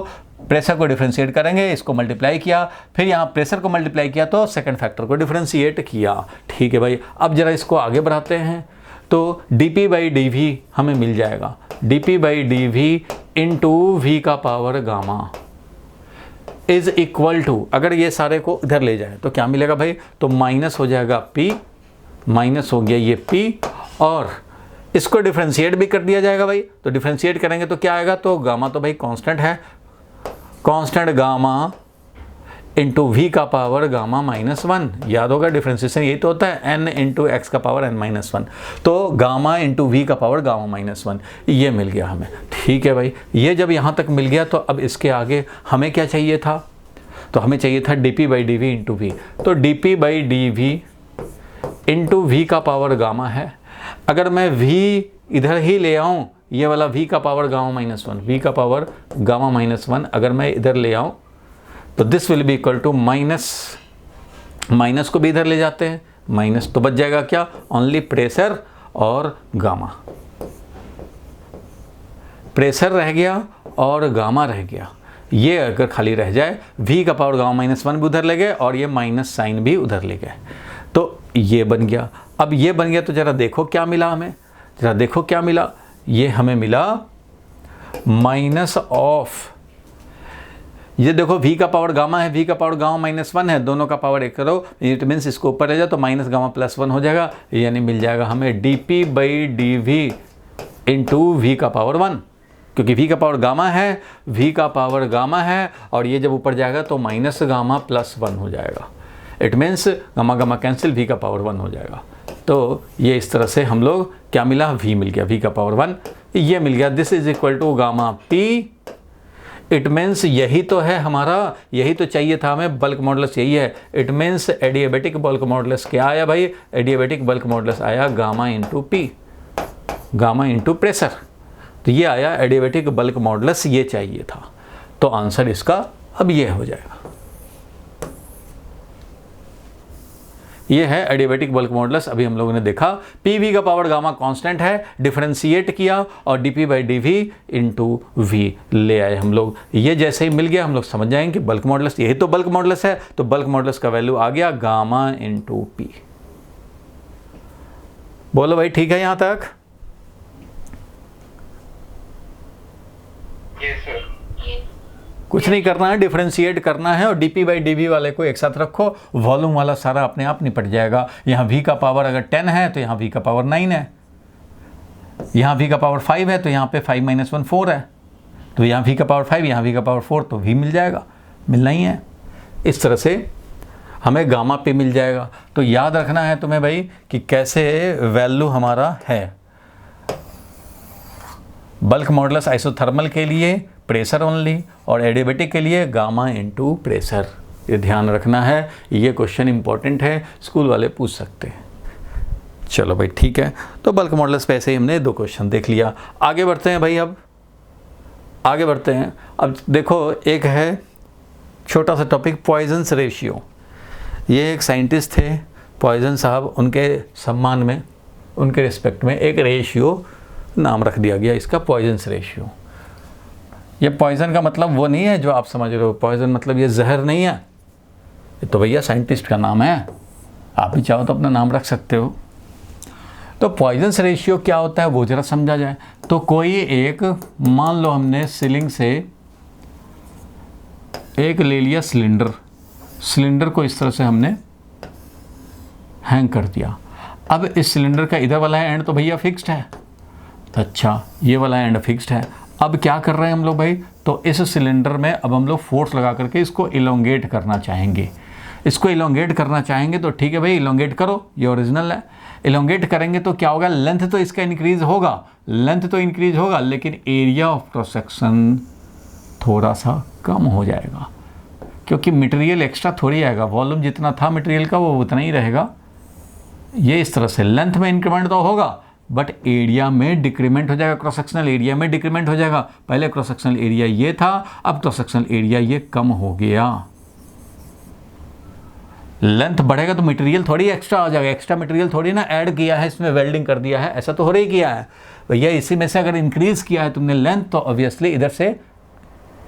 प्रेशर को डिफरेंशिएट करेंगे, इसको मल्टीप्लाई किया, फिर यहाँ प्रेशर को मल्टीप्लाई किया तो सेकंड फैक्टर को डिफरेंशिएट किया। ठीक है भाई, अब जरा इसको आगे बढ़ाते हैं तो dp/dv हमें मिल जाएगा, dp/dv इंटू वी का power gamma is equal to, अगर ये सारे को इधर ले जाए तो क्या मिलेगा भाई, तो माइनस हो जाएगा p, माइनस हो गया ये p, और इसको डिफरेंशिएट भी कर दिया जाएगा भाई, तो डिफरेंशिएट करेंगे तो क्या आएगा, तो गामा तो भाई कांस्टेंट है, कांस्टेंट गामा इंटू वी का पावर गामा -1, याद होगा डिफरेंशिएशन यही तो होता है, n इंटू एक्स का पावर n-1, तो गामा इंटू वी का पावर गामा -1, ये मिल गया हमें। ठीक है भाई, ये जब यहाँ तक मिल गया तो अब इसके आगे हमें क्या चाहिए था, तो हमें चाहिए था dp/dv इंटू वी, तो dp/dv इंटू वी का पावर गामा है, अगर मैं v इधर ही ले आऊँ, ये वाला v का पावर गामा -1, v का पावर गामा -1 अगर मैं इधर ले आऊँ तो this will be equal to minus को भी इधर ले जाते हैं, माइनस तो बच जाएगा क्या, ओनली प्रेशर और गामा, प्रेशर रह गया और गामा रह गया, ये अगर खाली रह जाए v का पावर गामा -1 भी उधर ले गए और ये माइनस साइन भी उधर ले गए, तो ये बन गया। अब ये बन गया तो जरा देखो क्या मिला हमें, जरा देखो क्या मिला, ये हमें मिला माइनस ऑफ, ये देखो v का पावर गामा है, v का पावर गामा -1 है, दोनों का पावर 1 करो, इट मीन्स इसको ऊपर ले जाओ तो माइनस गामा +1 हो जाएगा, यानी मिल जाएगा हमें dp/dv इंटू वी का पावर 1, क्योंकि v का पावर गामा है, v का पावर गामा है, और ये जब ऊपर जाएगा तो माइनस गामा +1 हो जाएगा, it means gamma gamma cancel, v का पावर 1 हो जाएगा। तो ये इस तरह से हम लोग क्या मिला, v मिल गया, v का पावर 1 ये मिल गया, this is equal to gamma p, it means यही तो है हमारा, यही तो चाहिए था हमें, बल्क मॉडुलस यही है, it means adiabatic bulk modulus क्या आया भाई, एडियाबेटिक बल्क मॉडुलस आया gamma into p, gamma into pressure, तो ये आया एडियाबेटिक बल्क मॉडुलस, ये चाहिए था, तो आंसर इसका अब ये हो जाएगा, ये है एडियाबेटिक बल्क मॉडुलस। अभी हम लोगों ने देखा pv का पावर गामा कांस्टेंट है, डिफरेंशिएट किया और dp/dv इंटू वी ले आए हम लोग, ये जैसे ही मिल गया हम लोग समझ जाएंगे कि बल्क मॉडुलस, यही तो बल्क मॉडुलस है, तो बल्क मॉडुलस का वैल्यू आ गया गामा इंटू p। बोलो भाई ठीक है यहाँ तक? Yes sir. कुछ नहीं करना है, डिफरेंशिएट करना है और dp/dv वाले को एक साथ रखो, वॉल्यूम वाला सारा अपने आप निपट जाएगा। यहाँ v का पावर अगर 10 है तो यहाँ v का पावर 9 है, यहाँ v का पावर 5 है तो यहाँ पे 5 - 1 4 है, तो यहाँ v का पावर 5, यहाँ v का पावर 4, तो v मिल जाएगा, मिलना ही है। इस तरह से हमें गामा पे मिल जाएगा। तो याद रखना है तुम्हें भाई कि कैसे वैल्यू हमारा है। बल्क मॉडुलस आइसोथर्मल के लिए प्रेशर ओनली और एडियाबेटिक के लिए गामा इंटू प्रेशर, ये ध्यान रखना है, ये क्वेश्चन इंपॉर्टेंट है, स्कूल वाले पूछ सकते हैं। चलो भाई ठीक है, तो बल्क मॉडुलस पे ऐसे ही हमने 2 क्वेश्चन देख लिया। आगे बढ़ते हैं भाई, अब आगे बढ़ते हैं। अब देखो एक है छोटा सा टॉपिक, पॉइजन्स रेशियो। ये एक साइंटिस्ट थे पॉइजन साहब, उनके सम्मान में, उनके रिस्पेक्ट में एक रेशियो नाम रख दिया गया इसका, पॉइजन्स रेशियो। ये पॉइजन का मतलब वो नहीं है जो आप समझ रहे हो, पॉइजन मतलब ये जहर नहीं है, ये तो भैया साइंटिस्ट का नाम है, आप भी चाहो तो अपना नाम रख सकते हो। तो पॉइजन्स रेशियो क्या होता है वो जरा समझा जाए। तो कोई एक, मान लो हमने सीलिंग से एक ले लिया सिलेंडर, सिलेंडर को इस तरह से हमने हैंग कर दिया। अब इस सिलेंडर का इधर वाला एंड तो भैया फिक्स्ड है, अच्छा ये वाला एंड फिक्स्ड है। अब क्या कर रहे हैं हम लोग भाई, तो इस सिलेंडर में अब हम लोग फोर्स लगा करके इसको इलोंगेट करना चाहेंगे। इसको इलोंगेट करना चाहेंगे तो ठीक है भाई, इलोंगेट करो, ये ओरिजिनल है। इलोंगेट करेंगे तो क्या होगा, लेंथ तो इसका इंक्रीज होगा, लेंथ तो इंक्रीज होगा, लेकिन एरिया ऑफ क्रॉस सेक्शन थोड़ा सा कम हो जाएगा, क्योंकि मटेरियल एक्स्ट्रा थोड़ी आएगा, वॉल्यूम जितना था मटेरियल का वो उतना ही रहेगा। ये इस तरह से लेंथ में इंक्रीमेंट तो होगा, बट एरिया में डिक्रीमेंट हो जाएगा, क्रॉस सेक्शनल एरिया में डिक्रीमेंट हो जाएगा। पहले क्रॉस सेक्शनल एरिया ये था, अब क्रॉस सेक्शनल एरिया ये कम हो गया। लेंथ बढ़ेगा तो मटेरियल थोड़ी एक्स्ट्रा आ जाएगा, एक्स्ट्रा मटेरियल थोड़ी ना ऐड किया है इसमें, वेल्डिंग कर दिया है, ऐसा तो हो रही किया है भैया। इसी में से अगर इंक्रीज किया है तुमने लेंथ, तो ऑब्वियसली इधर से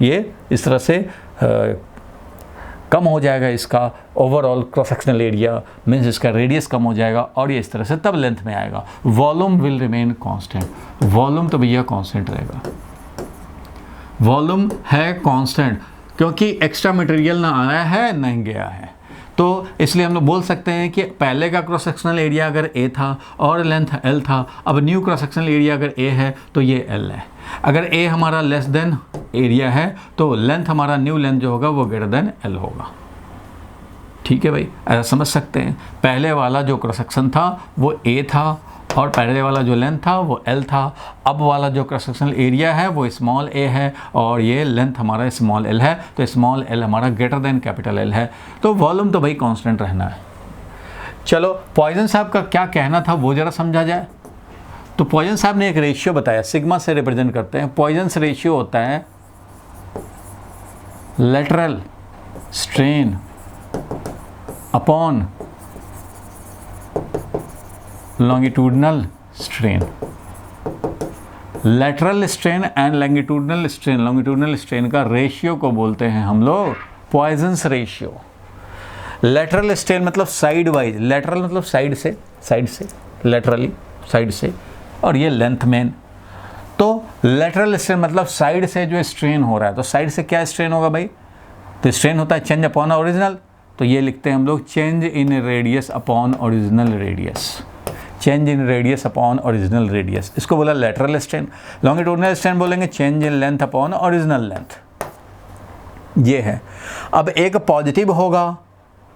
ये इस तरह से कम हो जाएगा इसका overall cross sectional area, means इसका रेडियस कम हो जाएगा और ये इस तरह से तब लेंथ में आएगा। Volume will remain constant. Volume तो भैया कांस्टेंट रहेगा, वॉल्यूम है कांस्टेंट, क्योंकि एक्स्ट्रा मटेरियल ना आया है ना गया है। तो इसलिए हम लोग बोल सकते हैं कि पहले का क्रॉस सेक्शनल एरिया अगर ए था और लेंथ एल था, अब न्यू क्रॉस सेक्शनल एरिया अगर ए है तो ये एल है। अगर ए हमारा लेस देन एरिया है तो लेंथ हमारा न्यू लेंथ जो होगा वो ग्रेटर देन एल होगा। ठीक है भाई, ऐसा समझ सकते हैं। पहले वाला जो क्रॉस सेक्शन था वो ए था और पहले वाला जो लेंथ था वो एल था। अब वाला जो क्रॉस सेक्शनल एरिया है वो स्मॉल ए है और ये लेंथ हमारा स्मॉल एल है, तो स्मॉल एल हमारा ग्रेटर देन कैपिटल एल है। तो वॉल्यूम तो भाई कांस्टेंट रहना है। चलो पॉइजन साहब का क्या कहना था वो ज़रा समझा जाए। तो पॉइजन साहब ने एक रेशियो बताया, सिग्मा से रिप्रेजेंट करते हैं। पॉइजन्स रेशियो होता है lateral strain upon longitudinal strain. Lateral strain and longitudinal strain का रेशियो को बोलते हैं हम लोग पॉइजन्स रेशियो। लेटरल स्ट्रेन मतलब साइड वाइज, लेटरल मतलब साइड से लेटरली साइड से, और ये लेंथ मेन। तो लेटरल स्ट्रेन मतलब साइड से जो स्ट्रेन हो रहा है, तो साइड से क्या स्ट्रेन होगा भाई? तो स्ट्रेन होता है चेंज अपॉन ओरिजिनल, तो ये लिखते हैं हम लोग change in radius upon original radius. Change in radius upon original radius, इसको बोला लेटरल स्ट्रेन। लॉन्गिट्यूडनल स्ट्रेन बोलेंगे change in length upon original length, ये है। अब एक पॉजिटिव होगा,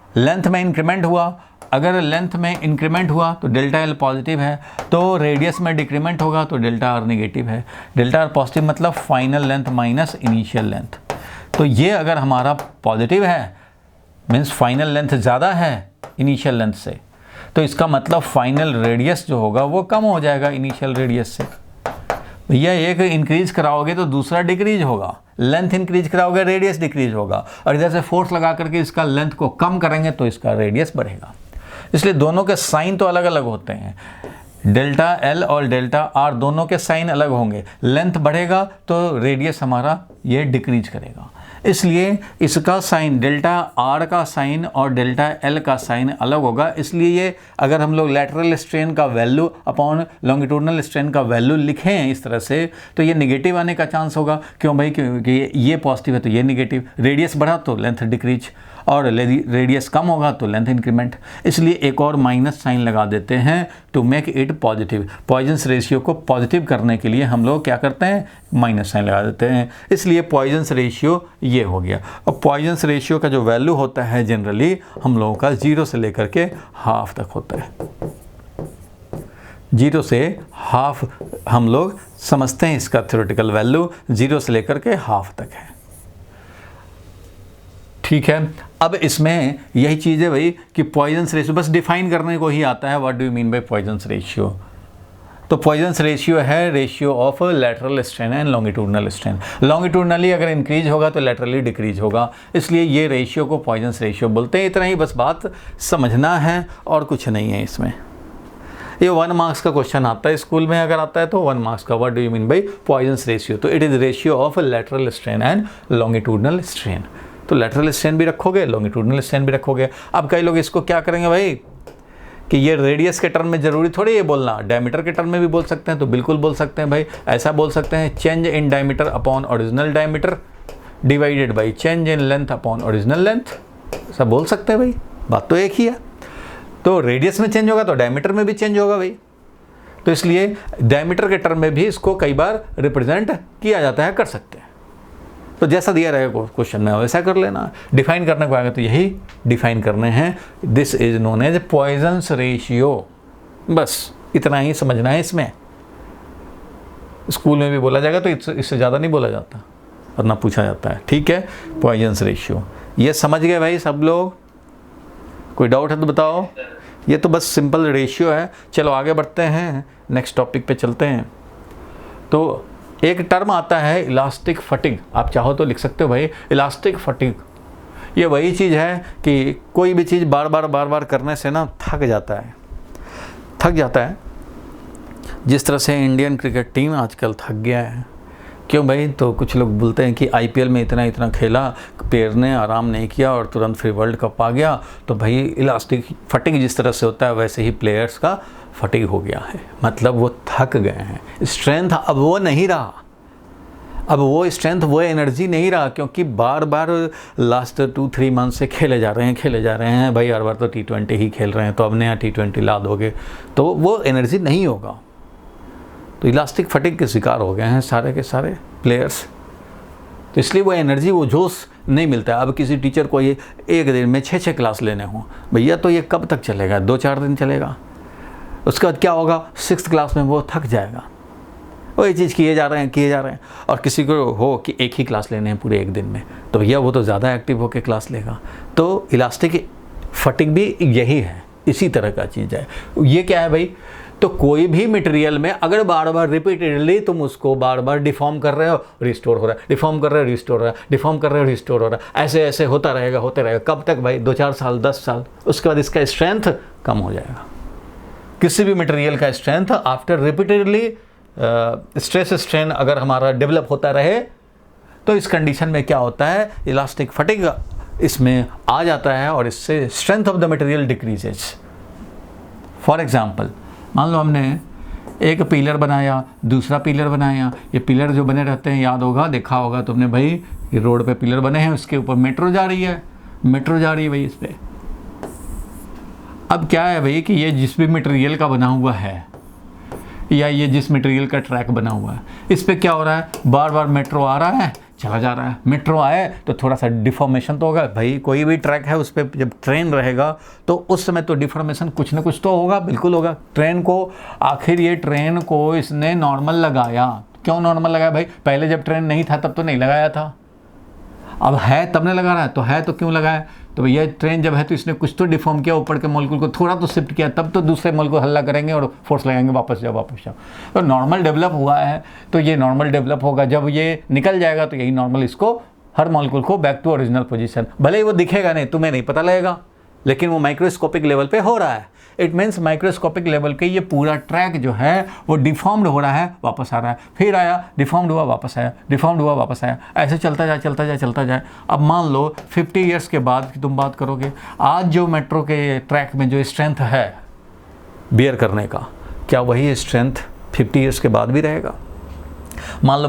लेंथ में इंक्रीमेंट हुआ, अगर लेंथ में इंक्रीमेंट हुआ तो डेल्टा एल पॉजिटिव है, तो रेडियस में डिक्रीमेंट होगा तो डेल्टा आर नेगेटिव है। डेल्टा आर पॉजिटिव मतलब final length minus initial length. तो ये अगर हमारा पॉजिटिव है मीन्स फाइनल लेंथ ज़्यादा है इनिशियल लेंथ से, तो इसका मतलब फाइनल रेडियस जो होगा वो कम हो जाएगा इनिशियल रेडियस से। भैया एक इंक्रीज कराओगे तो दूसरा डिक्रीज होगा, लेंथ इंक्रीज कराओगे रेडियस डिक्रीज होगा, और इधर से फोर्स लगा करके इसका लेंथ को कम करेंगे तो इसका रेडियस बढ़ेगा। इसलिए दोनों के साइन तो अलग अलग होते हैं। डेल्टा एल और डेल्टा आर दोनों के साइन अलग होंगे। लेंथ बढ़ेगा तो रेडियस हमारा ये डिक्रीज करेगा, इसलिए इसका साइन डेल्टा आर का साइन और डेल्टा एल का साइन अलग होगा। इसलिए ये अगर हम लोग लेटरल स्ट्रेन का वैल्यू अपॉन लॉन्गिट्यूडनल स्ट्रेन का वैल्यू लिखें इस तरह से, तो ये नेगेटिव आने का चांस होगा। क्यों भाई? क्योंकि ये पॉजिटिव है तो ये नेगेटिव, रेडियस बढ़ा तो लेंथ डिक्रीज, और रेडियस कम होगा तो लेंथ इंक्रीमेंट। इसलिए एक और माइनस साइन लगा देते हैं to make it positive. Poisson's ratio को पॉजिटिव करने के लिए हम लोग क्या करते हैं? माइनस साइन लगा देते हैं। इसलिए पॉइजन्स रेशियो ये हो गया। और पॉइजन्स रेशियो का जो वैल्यू होता है जनरली हम लोगों का 0 से लेकर के हाफ तक होता है। 0 से हाफ हम लोग समझते हैं इसका थ्योरेटिकल वैल्यू 0 से लेकर के हाफ तक है। ठीक है, अब इसमें यही चीज़ है भाई कि पॉइजन्स रेशियो बस डिफाइन करने को ही आता है। What do you mean by Poisson's ratio? तो पॉइजन्स रेशियो है ratio of lateral strain and longitudinal strain. Longitudinally अगर इंक्रीज होगा तो लेटरली डिक्रीज होगा, इसलिए ये रेशियो को पॉइजन्स रेशियो बोलते हैं। इतना ही बस बात समझना है और कुछ नहीं है इसमें। ये 1 मार्क्स का क्वेश्चन आता है स्कूल में, अगर आता है तो 1 मार्क्स का। What do you mean by Poisson's ratio? तो it is ratio of lateral strain and longitudinal strain. तो लेटरल स्ट्रेन भी रखोगे, लॉन्गिट्यूडनल स्ट्रेन भी रखोगे। अब कई लोग इसको क्या करेंगे भाई कि ये रेडियस के टर्म में ज़रूरी थोड़ी ये बोलना, डायमीटर के टर्म में भी बोल सकते हैं। तो बिल्कुल बोल सकते हैं भाई, ऐसा बोल सकते हैं change in diameter upon original diameter divided by change in length upon original length, ऐसा बोल सकते हैं भाई, बात तो एक ही है। तो रेडियस में चेंज होगा तो डायमीटर में भी चेंज होगा भाई, तो इसलिए डायमीटर के टर्म में भी इसको कई बार रिप्रेजेंट किया जाता है, कर सकते हैं। तो जैसा दिया रहेगा क्वेश्चन में वैसा कर लेना। डिफाइन करने को आएगा तो यही डिफाइन करने हैं। This is known as Poisson's ratio. बस इतना ही समझना है इसमें। स्कूल में भी बोला जाएगा तो इससे ज़्यादा नहीं बोला जाता और ना पूछा जाता है। ठीक है, पॉइजन्स रेशियो ये समझ गए भाई सब लोग? कोई डाउट है तो बताओ। ये तो बस सिंपल रेशियो है। चलो आगे बढ़ते हैं, नेक्स्ट टॉपिक पे चलते हैं। तो एक टर्म आता है इलास्टिक फटिग, आप चाहो तो लिख सकते हो भाई इलास्टिक फटिग। ये वही चीज़ है कि कोई भी चीज़ बार बार करने से ना थक जाता है। जिस तरह से इंडियन क्रिकेट टीम आजकल थक गया है। क्यों भाई? तो कुछ लोग बोलते हैं कि आईपीएल में इतना खेला, प्लेयर ने आराम नहीं किया और तुरंत फिर वर्ल्ड कप आ गया। तो भाई इलास्टिक फटिग जिस तरह से होता है वैसे ही प्लेयर्स का फटिग हो गया है, मतलब वो थक गए हैं। स्ट्रेंथ अब वो नहीं रहा, अब वो स्ट्रेंथ, वो एनर्जी नहीं रहा, क्योंकि बार लास्ट 2-3 मंथ से खेले जा रहे हैं भाई। हर बार तो T20 ही खेल रहे हैं, तो अब नया T20 ला दोगे तो वो एनर्जी नहीं होगा। तो इलास्टिक फटिग के शिकार हो गए हैं सारे के सारे प्लेयर्स। तो इसलिए वो एनर्जी, वो जोश नहीं मिलता है। अब किसी टीचर को ये एक दिन में 6 क्लास लेने हों भैया, तो ये कब तक चलेगा? 2-4 दिन चलेगा। उसके बाद क्या होगा? 6th क्लास में वो थक जाएगा। वही चीज़ किए जा रहे हैं। और किसी को हो कि एक ही क्लास लेने हैं पूरे एक दिन में, तो भैया वो तो ज़्यादा एक्टिव होकर क्लास लेगा। तो इलास्टिक फटिग भी यही है, इसी तरह का चीज़ है। ये क्या है भाई? तो कोई भी मटेरियल में अगर बार रिपीटेडली तुम उसको बार डिफॉर्म कर रहे हो, रिस्टोर हो रहा है, डिफॉर्म कर रहे हो, रिस्टोर हो रहा है, डिफॉर्म कर रहे हो, रिस्टोर हो रहा है, ऐसे होता रहेगा। कब तक भाई? 2-4 साल, 10 साल। उसके बाद इसका स्ट्रेंथ कम हो जाएगा। किसी भी मटेरियल का strength after repeatedly stress strain अगर हमारा डेवलप होता रहे, तो इस कंडीशन में क्या होता है? इलास्टिक फटिग इसमें आ जाता है और इससे strength of the material decreases. For example, मान लो हमने एक पिलर बनाया, दूसरा पिलर बनाया। ये पिलर जो बने रहते हैं, याद होगा, देखा होगा तुमने भाई, ये रोड पे पिलर बने हैं, उसके ऊपर मेट्रो जा रही है भाई इस पर। अब क्या है भाई कि ये जिस भी मटेरियल का बना हुआ है, या ये जिस मटेरियल का ट्रैक बना हुआ है, इस पे क्या हो रहा है? बार मेट्रो आ रहा है, चला जा रहा है। मेट्रो आए तो थोड़ा सा डिफॉर्मेशन तो होगा भाई। कोई भी ट्रैक है उस पर जब ट्रेन रहेगा तो उस समय तो डिफॉर्मेशन कुछ ना कुछ तो होगा, बिल्कुल होगा। ट्रेन को आखिर ये ट्रेन को इसने नॉर्मल लगाया। क्यों नॉर्मल लगाया भाई? पहले जब ट्रेन नहीं था तब तो नहीं लगाया था, अब है तब ने लगा रहा है। तो है तो क्यों लगाया? तो भैया ट्रेन जब है तो इसने कुछ तो डिफॉर्म किया, ऊपर के मॉलिक्यूल को थोड़ा तो शिफ्ट किया, तब तो दूसरे मॉलिक्यूल हल्ला करेंगे और फोर्स लगाएंगे, वापस जाओ। तो नॉर्मल डेवलप हुआ है, तो ये नॉर्मल डेवलप होगा। जब ये निकल जाएगा तो यही नॉर्मल इसको, हर मॉलिक्यूल को बैक टू ओरिजिनल पोजीशन, भले ही वो दिखेगा नहीं, तुम्हें नहीं पता लगेगा, लेकिन वो माइक्रोस्कोपिक लेवल पे हो रहा है। इट मीन्स माइक्रोस्कोपिक लेवल पे ये पूरा ट्रैक जो है वो डिफॉर्म्ड हो रहा है, वापस आ रहा है, फिर आया, डिफॉर्म्ड हुआ, वापस आया, डिफॉर्म्ड हुआ, वापस आया, ऐसे चलता जाए। अब मान लो 50 ईयर्स के बाद की तुम बात करोगे, आज जो मेट्रो के ट्रैक में जो स्ट्रेंथ है बियर करने का, क्या वही स्ट्रेंथ 50 ईयर्स के बाद भी रहेगा? मान लो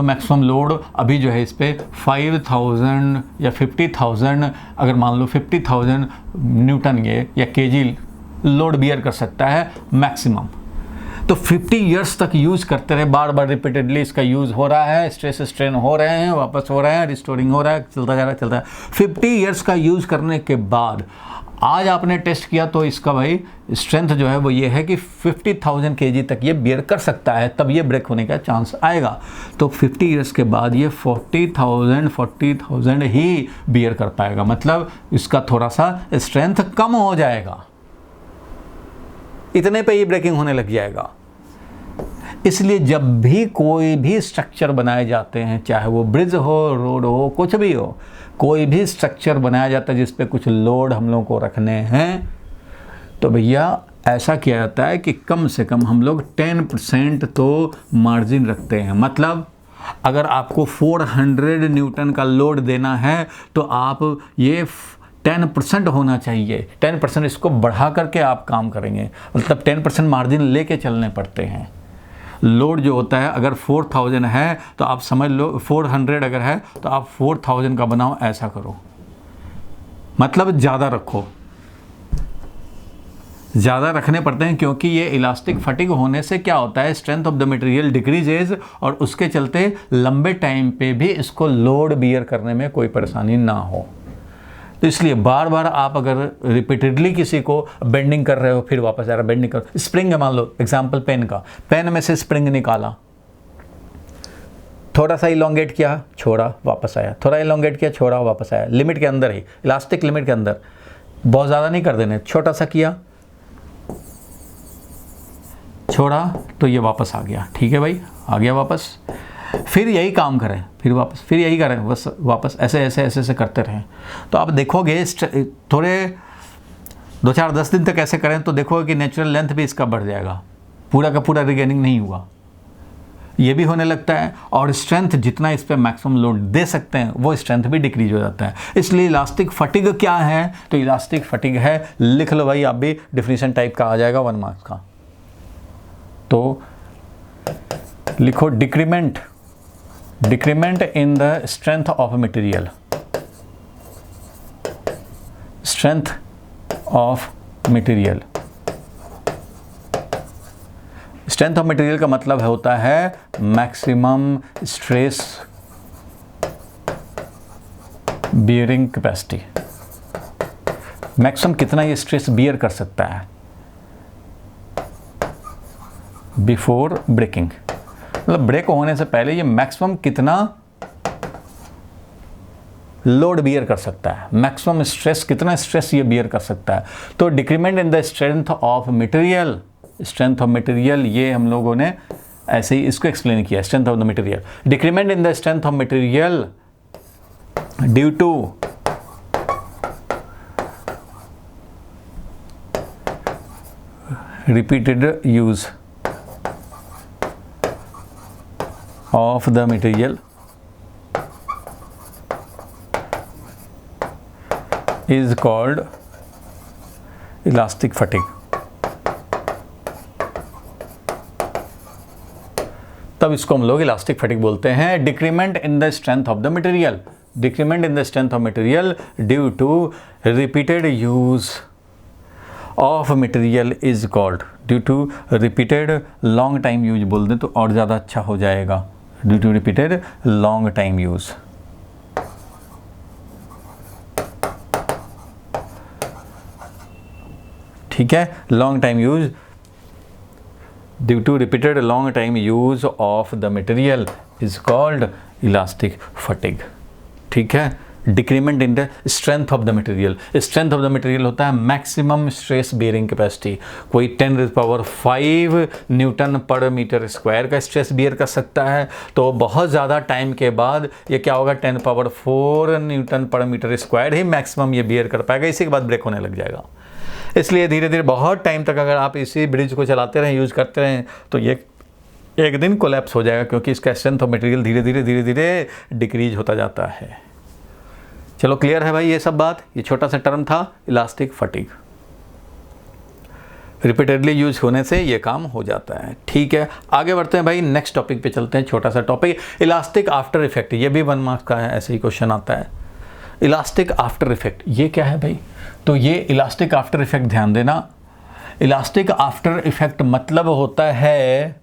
मैक्सिमम लोड अभी जो है इस पर 5000 या 50,000, अगर मान लो 50,000 न्यूटन ये या केजी लोड बियर कर सकता है मैक्सिमम। तो 50 ईयर्स तक यूज़ करते रहे, बार रिपीटेडली इसका यूज़ हो रहा है, स्ट्रेस स्ट्रेन हो रहे हैं, वापस हो रहे हैं, रिस्टोरिंग हो रहा है, चलता जा रहा है। 50 ईयर्स का यूज़ करने के बाद आज आपने टेस्ट किया तो इसका भाई स्ट्रेंथ जो है वो ये है कि 50,000 kg तक ये बियर कर सकता है, तब ये ब्रेक होने का चांस आएगा। तो 50 ईयर्स के बाद ये 40,000 ही बियर कर पाएगा, मतलब इसका थोड़ा सा स्ट्रेंथ कम हो जाएगा, इतने पे ही ब्रेकिंग होने लग जाएगा। इसलिए जब भी कोई भी स्ट्रक्चर बनाए जाते हैं, चाहे वो ब्रिज हो, रोड हो, कुछ भी हो, कोई भी स्ट्रक्चर बनाया जाता है जिस पे कुछ लोड हम लोग को रखने हैं, तो भैया ऐसा किया जाता है कि कम से कम हम लोग 10% तो मार्जिन रखते हैं। मतलब अगर आपको 400 न्यूटन का लोड देना है तो आप ये 10% होना चाहिए। 10% इसको बढ़ा करके आप काम करेंगे, मतलब 10% मार्जिन लेके चलने पड़ते हैं। लोड जो होता है अगर 4000 है तो आप समझ लो 400 अगर है तो आप 4000 का बनाओ, ऐसा करो, मतलब ज़्यादा रखो, ज़्यादा रखने पड़ते हैं, क्योंकि ये इलास्टिक फटिग होने से क्या होता है, strength of the material decreases, और उसके चलते लंबे टाइम पे भी इसको लोड बियर करने में कोई परेशानी ना हो। तो इसलिए बार बार आप अगर रिपीटेडली किसी को बेंडिंग कर रहे हो, फिर वापस आ रहा है, बेंडिंग करो। स्प्रिंग है, मान लो एग्जांपल पेन का, पेन में से स्प्रिंग निकाला, थोड़ा सा इलोंगेट किया, छोड़ा, वापस आया, थोड़ा इलोंगेट किया, छोड़ा, वापस आया, लिमिट के अंदर ही, इलास्टिक लिमिट के अंदर। बहुत ज़्यादा नहीं कर देने, छोटा सा किया, छोड़ा तो ये वापस आ गया। ठीक है भाई, आ गया वापस। फिर यही काम करें, फिर वापस, फिर यही करें, बस वापस ऐसे ऐसे ऐसे ऐसे करते रहें। तो आप देखोगे थोड़े 2-4-10 दिन तक ऐसे करें तो देखोगे कि नेचुरल लेंथ भी इसका बढ़ जाएगा, पूरा का पूरा रिगेनिंग नहीं हुआ, ये भी होने लगता है। और स्ट्रेंथ जितना इस पर मैक्सिमम लोड दे सकते हैं वो स्ट्रेंथ भी डिक्रीज हो जाता है। इसलिए इलास्टिक फटीग क्या है, तो इलास्टिक फटीग है, लिख लो भाई आप भी, डिफिनीशन टाइप का आ जाएगा 1 मार्क्स का। तो लिखो decrement in the strength of material, strength of material. Strength of material का मतलब होता है maximum stress bearing capacity, maximum कितना ये स्ट्रेस बियर कर सकता है बिफोर ब्रेकिंग, मतलब ब्रेक होने से पहले ये मैक्सिमम कितना लोड बियर कर सकता है, मैक्सिमम स्ट्रेस कितना स्ट्रेस ये बियर कर सकता है। तो decrement in the strength of material, strength of material ये हम लोगों ने ऐसे ही इसको एक्सप्लेन किया, strength of the material. Decrement in the strength of material due to repeated use of the material is called elastic fatigue। तब इसको हम लोग इलास्टिक फटीग बोलते हैं। Decrement in the strength of the material, decrement in the strength of material due to repeated use of material is called, due to repeated long time use बोल दें तो और ज़्यादा अच्छा हो जाएगा, due to repeated long time use. ठीक है, long time use, due to repeated long time use of the material is called elastic fatigue. ठीक है, decrement in the strength of the material, strength of the material होता है मैक्सिमम स्ट्रेस बेयरिंग कैपेसिटी। कोई 10⁵ न्यूटन पर मीटर स्क्वायर का स्ट्रेस बियर कर सकता है, तो बहुत ज़्यादा टाइम के बाद ये क्या होगा, 10⁴ न्यूटन पर मीटर स्क्वायर ही मैक्सिमम ये बियर कर पाएगा, इसी के बाद ब्रेक होने लग जाएगा। इसलिए धीरे धीरे बहुत टाइम तक अगर आप इसी ब्रिज को चलाते रहें, यूज़ करते रहें, तो ये एक दिन कोलैप्स हो जाएगा, क्योंकि इसका स्ट्रेंथ ऑफ मटेरियल धीरे धीरे डिक्रीज होता जाता है। चलो क्लियर है भाई ये सब बात। ये छोटा सा टर्म था इलास्टिक फटीग, रिपीटेडली यूज होने से ये काम हो जाता है। ठीक है, आगे बढ़ते हैं भाई, नेक्स्ट टॉपिक पे चलते हैं। छोटा सा टॉपिक इलास्टिक आफ्टर इफेक्ट, ये भी 1 मार्क्स का है, ऐसे ही क्वेश्चन आता है। इलास्टिक आफ्टर इफेक्ट ये क्या है भाई, तो ये इलास्टिक आफ्टर इफेक्ट ध्यान देना। इलास्टिक आफ्टर इफेक्ट मतलब होता है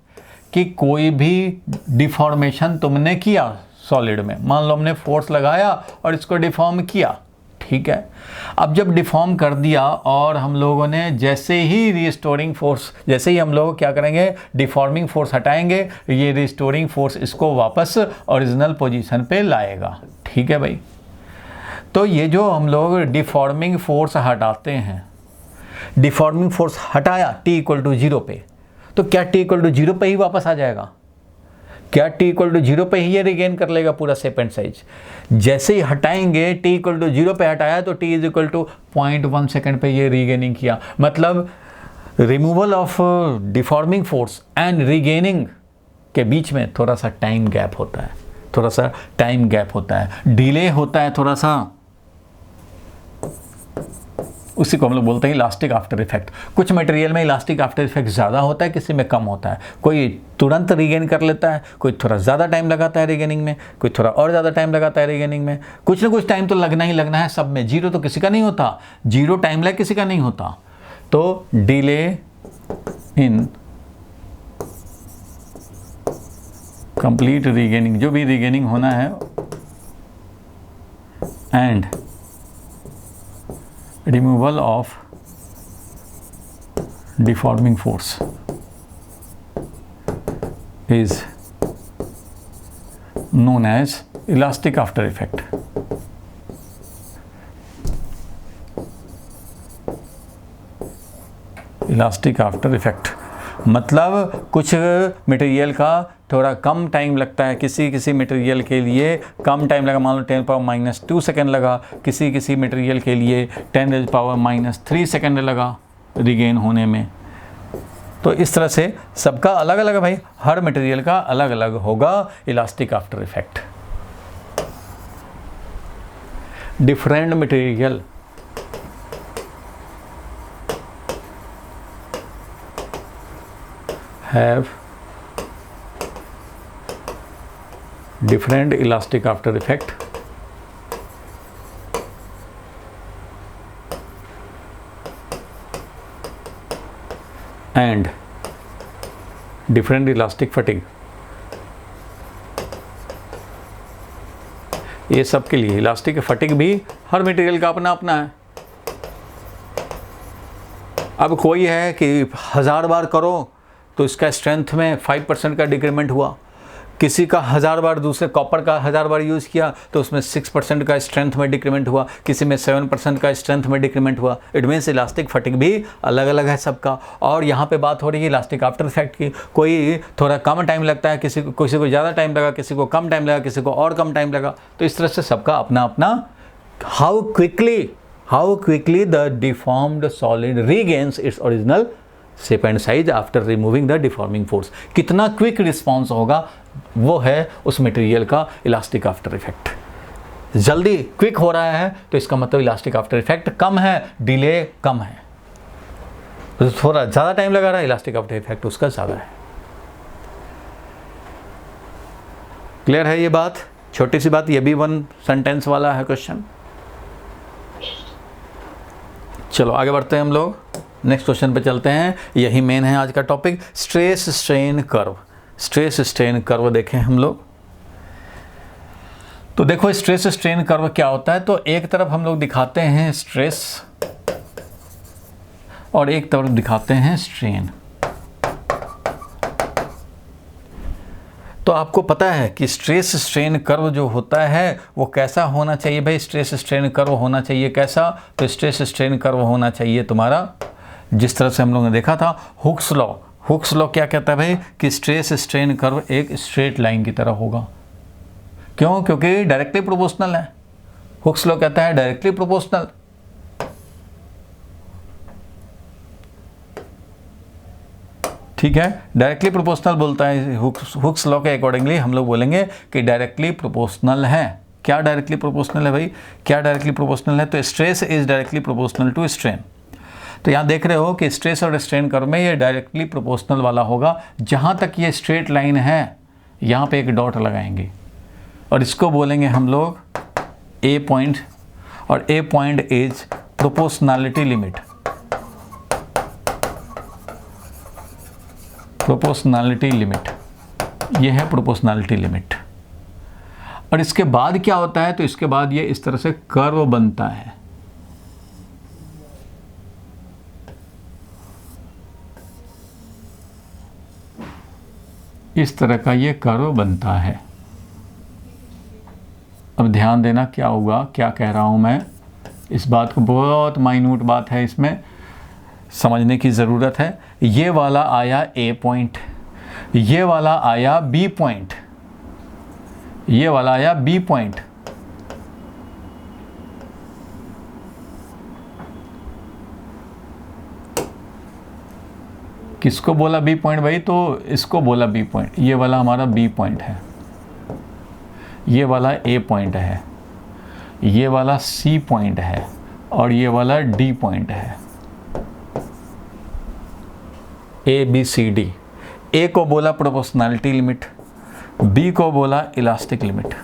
कि कोई भी डिफॉर्मेशन तुमने किया सॉलिड में, मान लो हमने फोर्स लगाया और इसको डिफॉर्म किया, ठीक है। अब जब डिफॉर्म कर दिया और हम लोगों ने जैसे ही रिस्टोरिंग फोर्स, जैसे ही हम लोग क्या करेंगे, डिफॉर्मिंग फोर्स हटाएंगे, ये रिस्टोरिंग फोर्स इसको वापस ओरिजिनल पोजीशन पे लाएगा। ठीक है भाई, तो ये जो हम लोग डिफॉर्मिंग फोर्स हटाते हैं, डिफॉर्मिंग फोर्स हटाया t=0 पे, तो क्या t=0 पे ही वापस आ जाएगा? क्या t=0 पे ही ये रिगेन कर लेगा पूरा शेप एंड साइज? जैसे ही हटाएंगे, t=0 पे हटाया तो t=0.1 सेकेंड पे ये रिगेनिंग किया। मतलब removal of deforming force and regaining के बीच में थोड़ा सा टाइम गैप होता है, थोड़ा सा टाइम गैप होता है, डिले होता है थोड़ा सा, उसी को हम लोग बोलते हैं इलास्टिक आफ्टर इफेक्ट। कुछ मटेरियल में इलास्टिक आफ्टर इफेक्ट ज़्यादा होता है, किसी में कम होता है। कोई तुरंत रिगेन कर लेता है, कोई थोड़ा ज़्यादा टाइम लगाता है रिगेनिंग में, कोई थोड़ा और ज़्यादा टाइम लगाता है रिगेनिंग में। कुछ ना कुछ टाइम तो लगना ही लगना है सब में, जीरो तो किसी का नहीं होता, जीरो टाइम लैग किसी का नहीं होता। तो डिले इन कंप्लीट रिगेनिंग, जो भी रिगेनिंग होना है, and removal of deforming force is known as elastic after effect। Elastic after effect मतलब कुछ मटेरियल का थोड़ा कम टाइम लगता है, किसी मटेरियल के लिए कम टाइम लगा, मान लो 10⁻² सेकेंड लगा, किसी मटेरियल के लिए 10⁻³ सेकेंड लगा रिगेन होने में। तो इस तरह से सबका अलग अलग है भाई, हर मटेरियल का अलग अलग होगा elastic after effect. Different material have different elastic after effect and different elastic fatigue। ये सब के लिए इलास्टिक फटिग भी हर मटेरियल का अपना अपना है। अब कोई है कि 1000 बार करो तो इसका स्ट्रेंथ में 5% का डिक्रीमेंट हुआ, किसी का 1000 बार, दूसरे कॉपर का 1000 बार यूज़ किया तो उसमें 6% का स्ट्रेंथ में डिक्रीमेंट हुआ, किसी में 7% का स्ट्रेंथ में डिक्रीमेंट हुआ। इट मीन्स इलास्टिक फटिग भी अलग अलग है सबका। और यहाँ पे बात हो रही है इलास्टिक आफ्टर इफेक्ट की, कोई थोड़ा कम टाइम लगता है, किसी को ज़्यादा टाइम लगा, किसी को कम टाइम लगा, किसी को और कम टाइम लगा। तो इस तरह से सबका अपना अपना how quickly the deformed solid regains its original shape and size after removing the deforming force. कितना क्विक रिस्पॉन्स होगा वो है उस मटेरियल का इलास्टिक आफ्टर इफेक्ट। जल्दी क्विक हो रहा है तो इसका मतलब इलास्टिक आफ्टर इफेक्ट कम है, डिले कम है। तो थोड़ा ज़्यादा टाइम लगा रहा है, इलास्टिक आफ्टर इफेक्ट उसका ज़्यादा है। क्लियर है ये बात? छोटी सी बात, ये भी 1 सेंटेंस वाला है क्वेश्चन। चलो आगे बढ़ते हैं हम लोग, नेक्स्ट क्वेश्चन पे चलते हैं। यही मेन है आज का topic, stress strain curve. Stress strain curve देखें हम लोग। तो देखो स्ट्रेस स्ट्रेन कर्व क्या होता है। तो एक तरफ हम लोग दिखाते हैं स्ट्रेस और एक तरफ दिखाते हैं स्ट्रेन। तो आपको पता है कि स्ट्रेस स्ट्रेन कर्व जो होता है वो कैसा होना चाहिए भाई? स्ट्रेस स्ट्रेन कर्व होना चाहिए कैसा? तो स्ट्रेस स्ट्रेन कर्व होना चाहिए तुम्हारा जिस तरह से हम लोग ने देखा था हुक्स लॉ। हुक्स लॉ क्या कहता है भाई? कि स्ट्रेस स्ट्रेन कर्व एक स्ट्रेट लाइन की तरह होगा। क्यों? क्योंकि डायरेक्टली प्रोपोर्शनल है। हुक्स लॉ कहता है डायरेक्टली प्रोपोर्शनल। ठीक है, डायरेक्टली प्रोपोर्शनल बोलता है हुक्स लॉ के अकॉर्डिंगली हम लोग बोलेंगे कि डायरेक्टली प्रोपोर्शनल है। क्या डायरेक्टली प्रोपोर्शनल है भाई? क्या डायरेक्टली प्रोपोर्शनल है? तो stress is directly proportional to strain. तो यहाँ देख रहे हो कि स्ट्रेस और स्ट्रेन कर्व में ये डायरेक्टली प्रोपोर्शनल वाला होगा। जहाँ तक ये स्ट्रेट लाइन है यहाँ पे एक डॉट लगाएंगे और इसको बोलेंगे हम लोग ए पॉइंट, और A point is proportionality limit. Proportionality limit, ये है प्रोपोर्शनैलिटी लिमिट। और इसके बाद क्या होता है? तो इसके बाद ये इस तरह से कर्व बनता है। इस तरह का ये कर्व बनता है। अब ध्यान देना क्या हुआ, क्या कह रहा हूं मैं। इस बात को, बहुत माइन्यूट बात है, इसमें समझने की ज़रूरत है। ये वाला आया ए पॉइंट, ये वाला आया बी पॉइंट, ये वाला आया बी पॉइंट। किसको बोला बी पॉइंट भाई? तो इसको बोला बी पॉइंट। ये वाला हमारा बी पॉइंट है, ये वाला ए पॉइंट है, ये वाला सी पॉइंट है और ये वाला डी पॉइंट है। A B C D. ए को बोला प्रोपोर्शनैलिटी लिमिट, बी को बोला इलास्टिक लिमिट।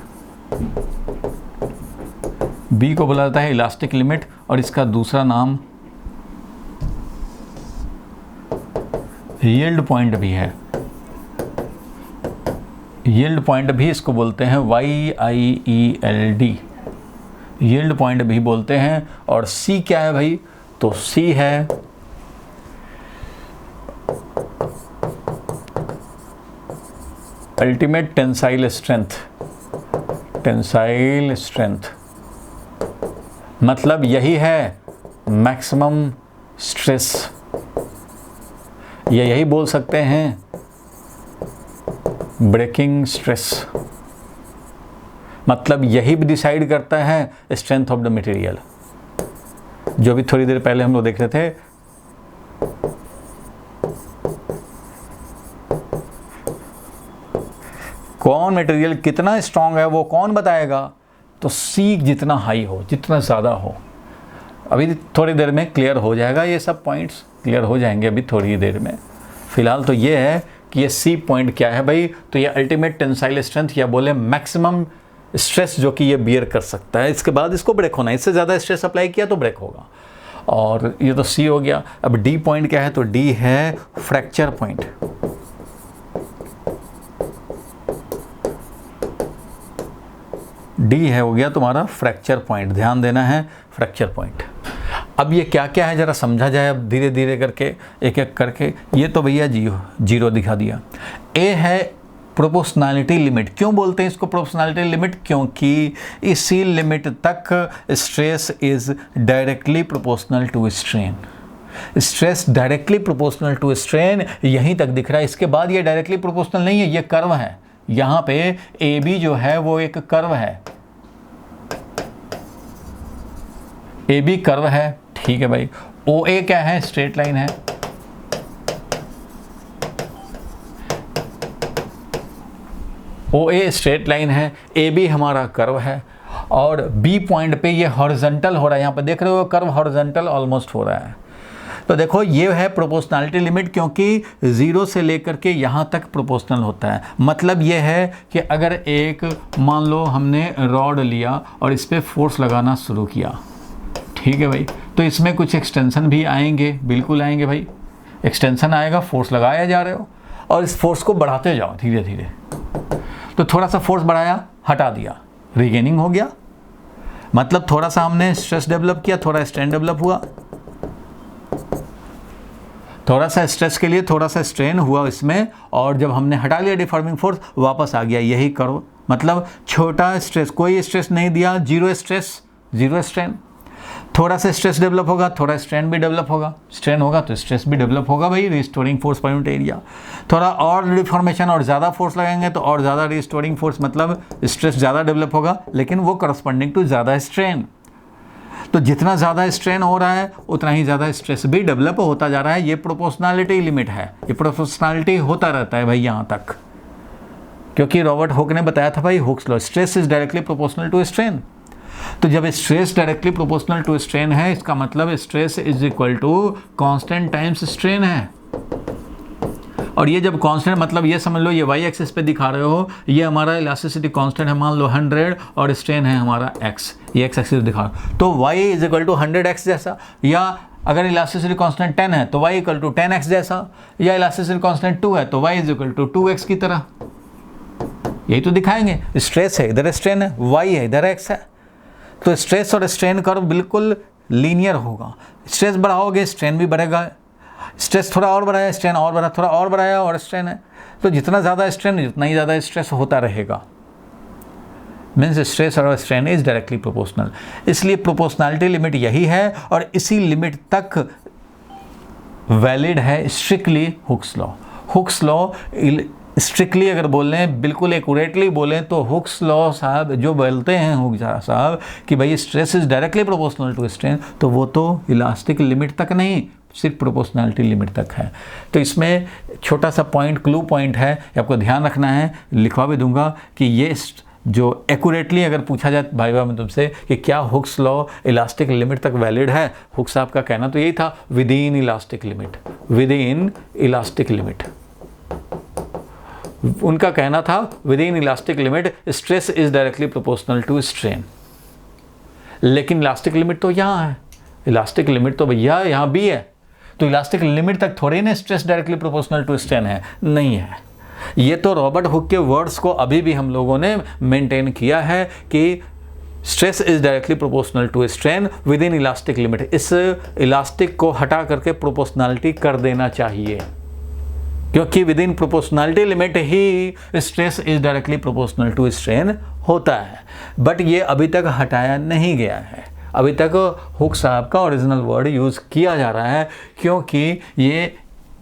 बी को बोला जाता है इलास्टिक लिमिट और इसका दूसरा नाम यील्ड पॉइंट भी है। यील्ड पॉइंट भी इसको बोलते हैं YIELD, यील्ड पॉइंट भी बोलते हैं। और सी क्या है भाई? तो सी है ultimate tensile strength. Tensile strength मतलब यही है मैक्सिमम स्ट्रेस ये यही बोल सकते हैं ब्रेकिंग स्ट्रेस, मतलब यही भी डिसाइड करता है स्ट्रेंथ ऑफ द मटेरियल, जो भी थोड़ी देर पहले हम लोग देख रहे थे। कौन मटेरियल कितना स्ट्रांग है वो कौन बताएगा? तो सी जितना हाई हो, जितना ज़्यादा हो। अभी थोड़ी देर में क्लियर हो जाएगा, ये सब पॉइंट्स क्लियर हो जाएंगे अभी थोड़ी देर में। फिलहाल तो ये है कि ये सी पॉइंट क्या है भाई, तो ये अल्टीमेट टेंसाइल स्ट्रेंथ या बोले मैक्सिमम स्ट्रेस जो कि ये बियर कर सकता है। इसके बाद इसको ब्रेक होना है, इससे ज़्यादा स्ट्रेस अप्लाई किया तो ब्रेक होगा। और ये तो सी हो गया। अब डी पॉइंट क्या है? तो डी है फ्रैक्चर पॉइंट। डी है हो गया तुम्हारा फ्रैक्चर पॉइंट, ध्यान देना है फ्रैक्चर पॉइंट। अब ये क्या क्या है जरा समझा जाए अब धीरे धीरे करके, एक एक करके। ये तो भैया जीरो दिखा दिया। ए है प्रोपोर्शनैलिटी लिमिट। क्यों बोलते हैं इसको प्रोपोर्शनैलिटी लिमिट? क्योंकि इसी लिमिट तक stress is directly proportional to strain. Stress directly proportional to strain यहीं तक दिख रहा है। इसके बाद ये डायरेक्टली प्रोपोर्शनल नहीं है, ये कर्व है। यहाँ पे ए बी जो है वो एक कर्व है, ए बी कर्व है, ठीक है भाई। ओ ए क्या है? स्ट्रेट लाइन है। ओ ए स्ट्रेट लाइन है, ए बी हमारा कर्व है, और बी पॉइंट पे ये हॉरिजॉन्टल हो रहा है। यहाँ पे देख रहे हो कर्व हॉरिजॉन्टल ऑलमोस्ट हो रहा है। तो देखो ये है प्रोपोर्शनैलिटी लिमिट, क्योंकि जीरो से लेकर के यहाँ तक प्रोपोर्शनल होता है। मतलब ये है कि अगर एक मान लो हमने रॉड लिया और इस पर फोर्स लगाना शुरू किया, ठीक है भाई, तो इसमें कुछ एक्सटेंशन भी आएंगे, बिल्कुल आएंगे भाई। एक्सटेंशन आएगा, फोर्स लगाया जा रहे हो और इस फोर्स को बढ़ाते जाओ धीरे धीरे। तो थोड़ा सा फोर्स बढ़ाया, हटा दिया, रीगेनिंग हो गया। मतलब थोड़ा सा हमने स्ट्रेस डेवलप किया, थोड़ा स्ट्रेन डेवलप हुआ, थोड़ा सा स्ट्रेस के लिए थोड़ा सा स्ट्रेन हुआ इसमें, और जब हमने हटा लिया डिफॉर्मिंग फोर्स वापस आ गया। यही करो, मतलब छोटा स्ट्रेस, कोई स्ट्रेस नहीं दिया, जीरो स्ट्रेस जीरो स्ट्रेन। थोड़ा सा स्ट्रेस डेवलप होगा, थोड़ा स्ट्रेन भी डेवलप होगा, स्ट्रेन होगा तो स्ट्रेस भी डेवलप होगा भाई, restoring force per unit area. थोड़ा और डिफॉर्मेशन और ज़्यादा फोर्स लगाएंगे तो और ज़्यादा रिस्टोरिंग फोर्स, मतलब स्ट्रेस ज़्यादा डेवलप होगा, लेकिन वो करस्पॉन्डिंग टू ज़्यादा स्ट्रेन। तो जितना ज़्यादा स्ट्रेन हो रहा है उतना ही ज़्यादा स्ट्रेस भी डेवलप होता जा रहा है। ये प्रोपोर्शनैलिटी लिमिट है, ये प्रोपोर्शनैलिटी होता रहता है भाई यहाँ तक, क्योंकि रॉबर्ट हुक ने बताया था भाई Hooke's law, stress is directly proportional to strain. तो जब stress directly proportional to strain है, इसका मतलब stress is equal to constant times strain है। और ये जब कांस्टेंट, मतलब ये समझ लो ये वाई एक्सिस पे दिखा रहे हो, ये हमारा इलास्टिसिटी कांस्टेंट है, मान लो 100, और स्ट्रेन है हमारा x, ये x एक्सिस दिखा रहा हो। तो y is equal to 100x जैसा, या अगर इलास्टिसिटी कांस्टेंट 10 है तो y इक्वल टू 10x जैसा, या इलास्टिसिटी कांस्टेंट 2 है तो y is equal to 2x की तरह। यही तो दिखाएंगे। स्ट्रेस है, इधर स्ट्रेन है, y है, इधर x है। तो स्ट्रेस और स्ट्रेन कर्व बिल्कुल लीनियर होगा। स्ट्रेस बढ़ाओगे स्ट्रेन भी बढ़ेगा, स्ट्रेस थोड़ा और बढ़ाया स्ट्रेन और बढ़ा, थोड़ा और बढ़ाया और स्ट्रेन है। तो जितना ज़्यादा स्ट्रेन जितना ही ज़्यादा स्ट्रेस होता रहेगा। मीन्स स्ट्रेस और स्ट्रेन इज डायरेक्टली प्रोपोर्शनल। इसलिए प्रोपोर्शनैलिटी लिमिट यही है, और इसी लिमिट तक वैलिड है strictly Hooke's law. Hooke's law strictly अगर बोलें, बिल्कुल एक्यूरेटली बोलें, तो हुक्स लॉ साहब जो बोलते हैं हुक साहब कि भाई stress is directly proportional to strain, तो वो तो इलास्टिक लिमिट तक नहीं, सिर्फ प्रोपोर्शनैलिटी लिमिट तक है। तो इसमें छोटा सा पॉइंट, क्लू पॉइंट है, आपको ध्यान रखना है, लिखवा भी दूंगा कि ये जो एक्यूरेटली अगर पूछा जाए भाई में तुमसे कि क्या हुक्स लॉ इलास्टिक लिमिट तक वैलिड है, हुक साहब का कहना तो यही था, within elastic limit, within elastic limit. उनका कहना था within elastic limit stress is directly proportional to strain. लेकिन इलास्टिक लिमिट तो यहाँ है, इलास्टिक लिमिट तो भैया यहाँ भी है, तो इलास्टिक लिमिट तक थोड़ी ना stress directly proportional to strain है, नहीं है। ये तो रॉबर्ट हुक के वर्ड्स को अभी भी हम लोगों ने मेंटेन किया है कि stress is directly proportional to strain within elastic limit. इस इलास्टिक को हटा करके प्रोपोर्शनैलिटी कर देना चाहिए, क्योंकि विद इन प्रोपोर्शनैलिटी लिमिट ही stress is directly proportional to strain होता है। बट ये अभी तक हटाया नहीं गया है, अभी तक हुक साहब का ओरिजिनल वर्ड यूज़ किया जा रहा है, क्योंकि ये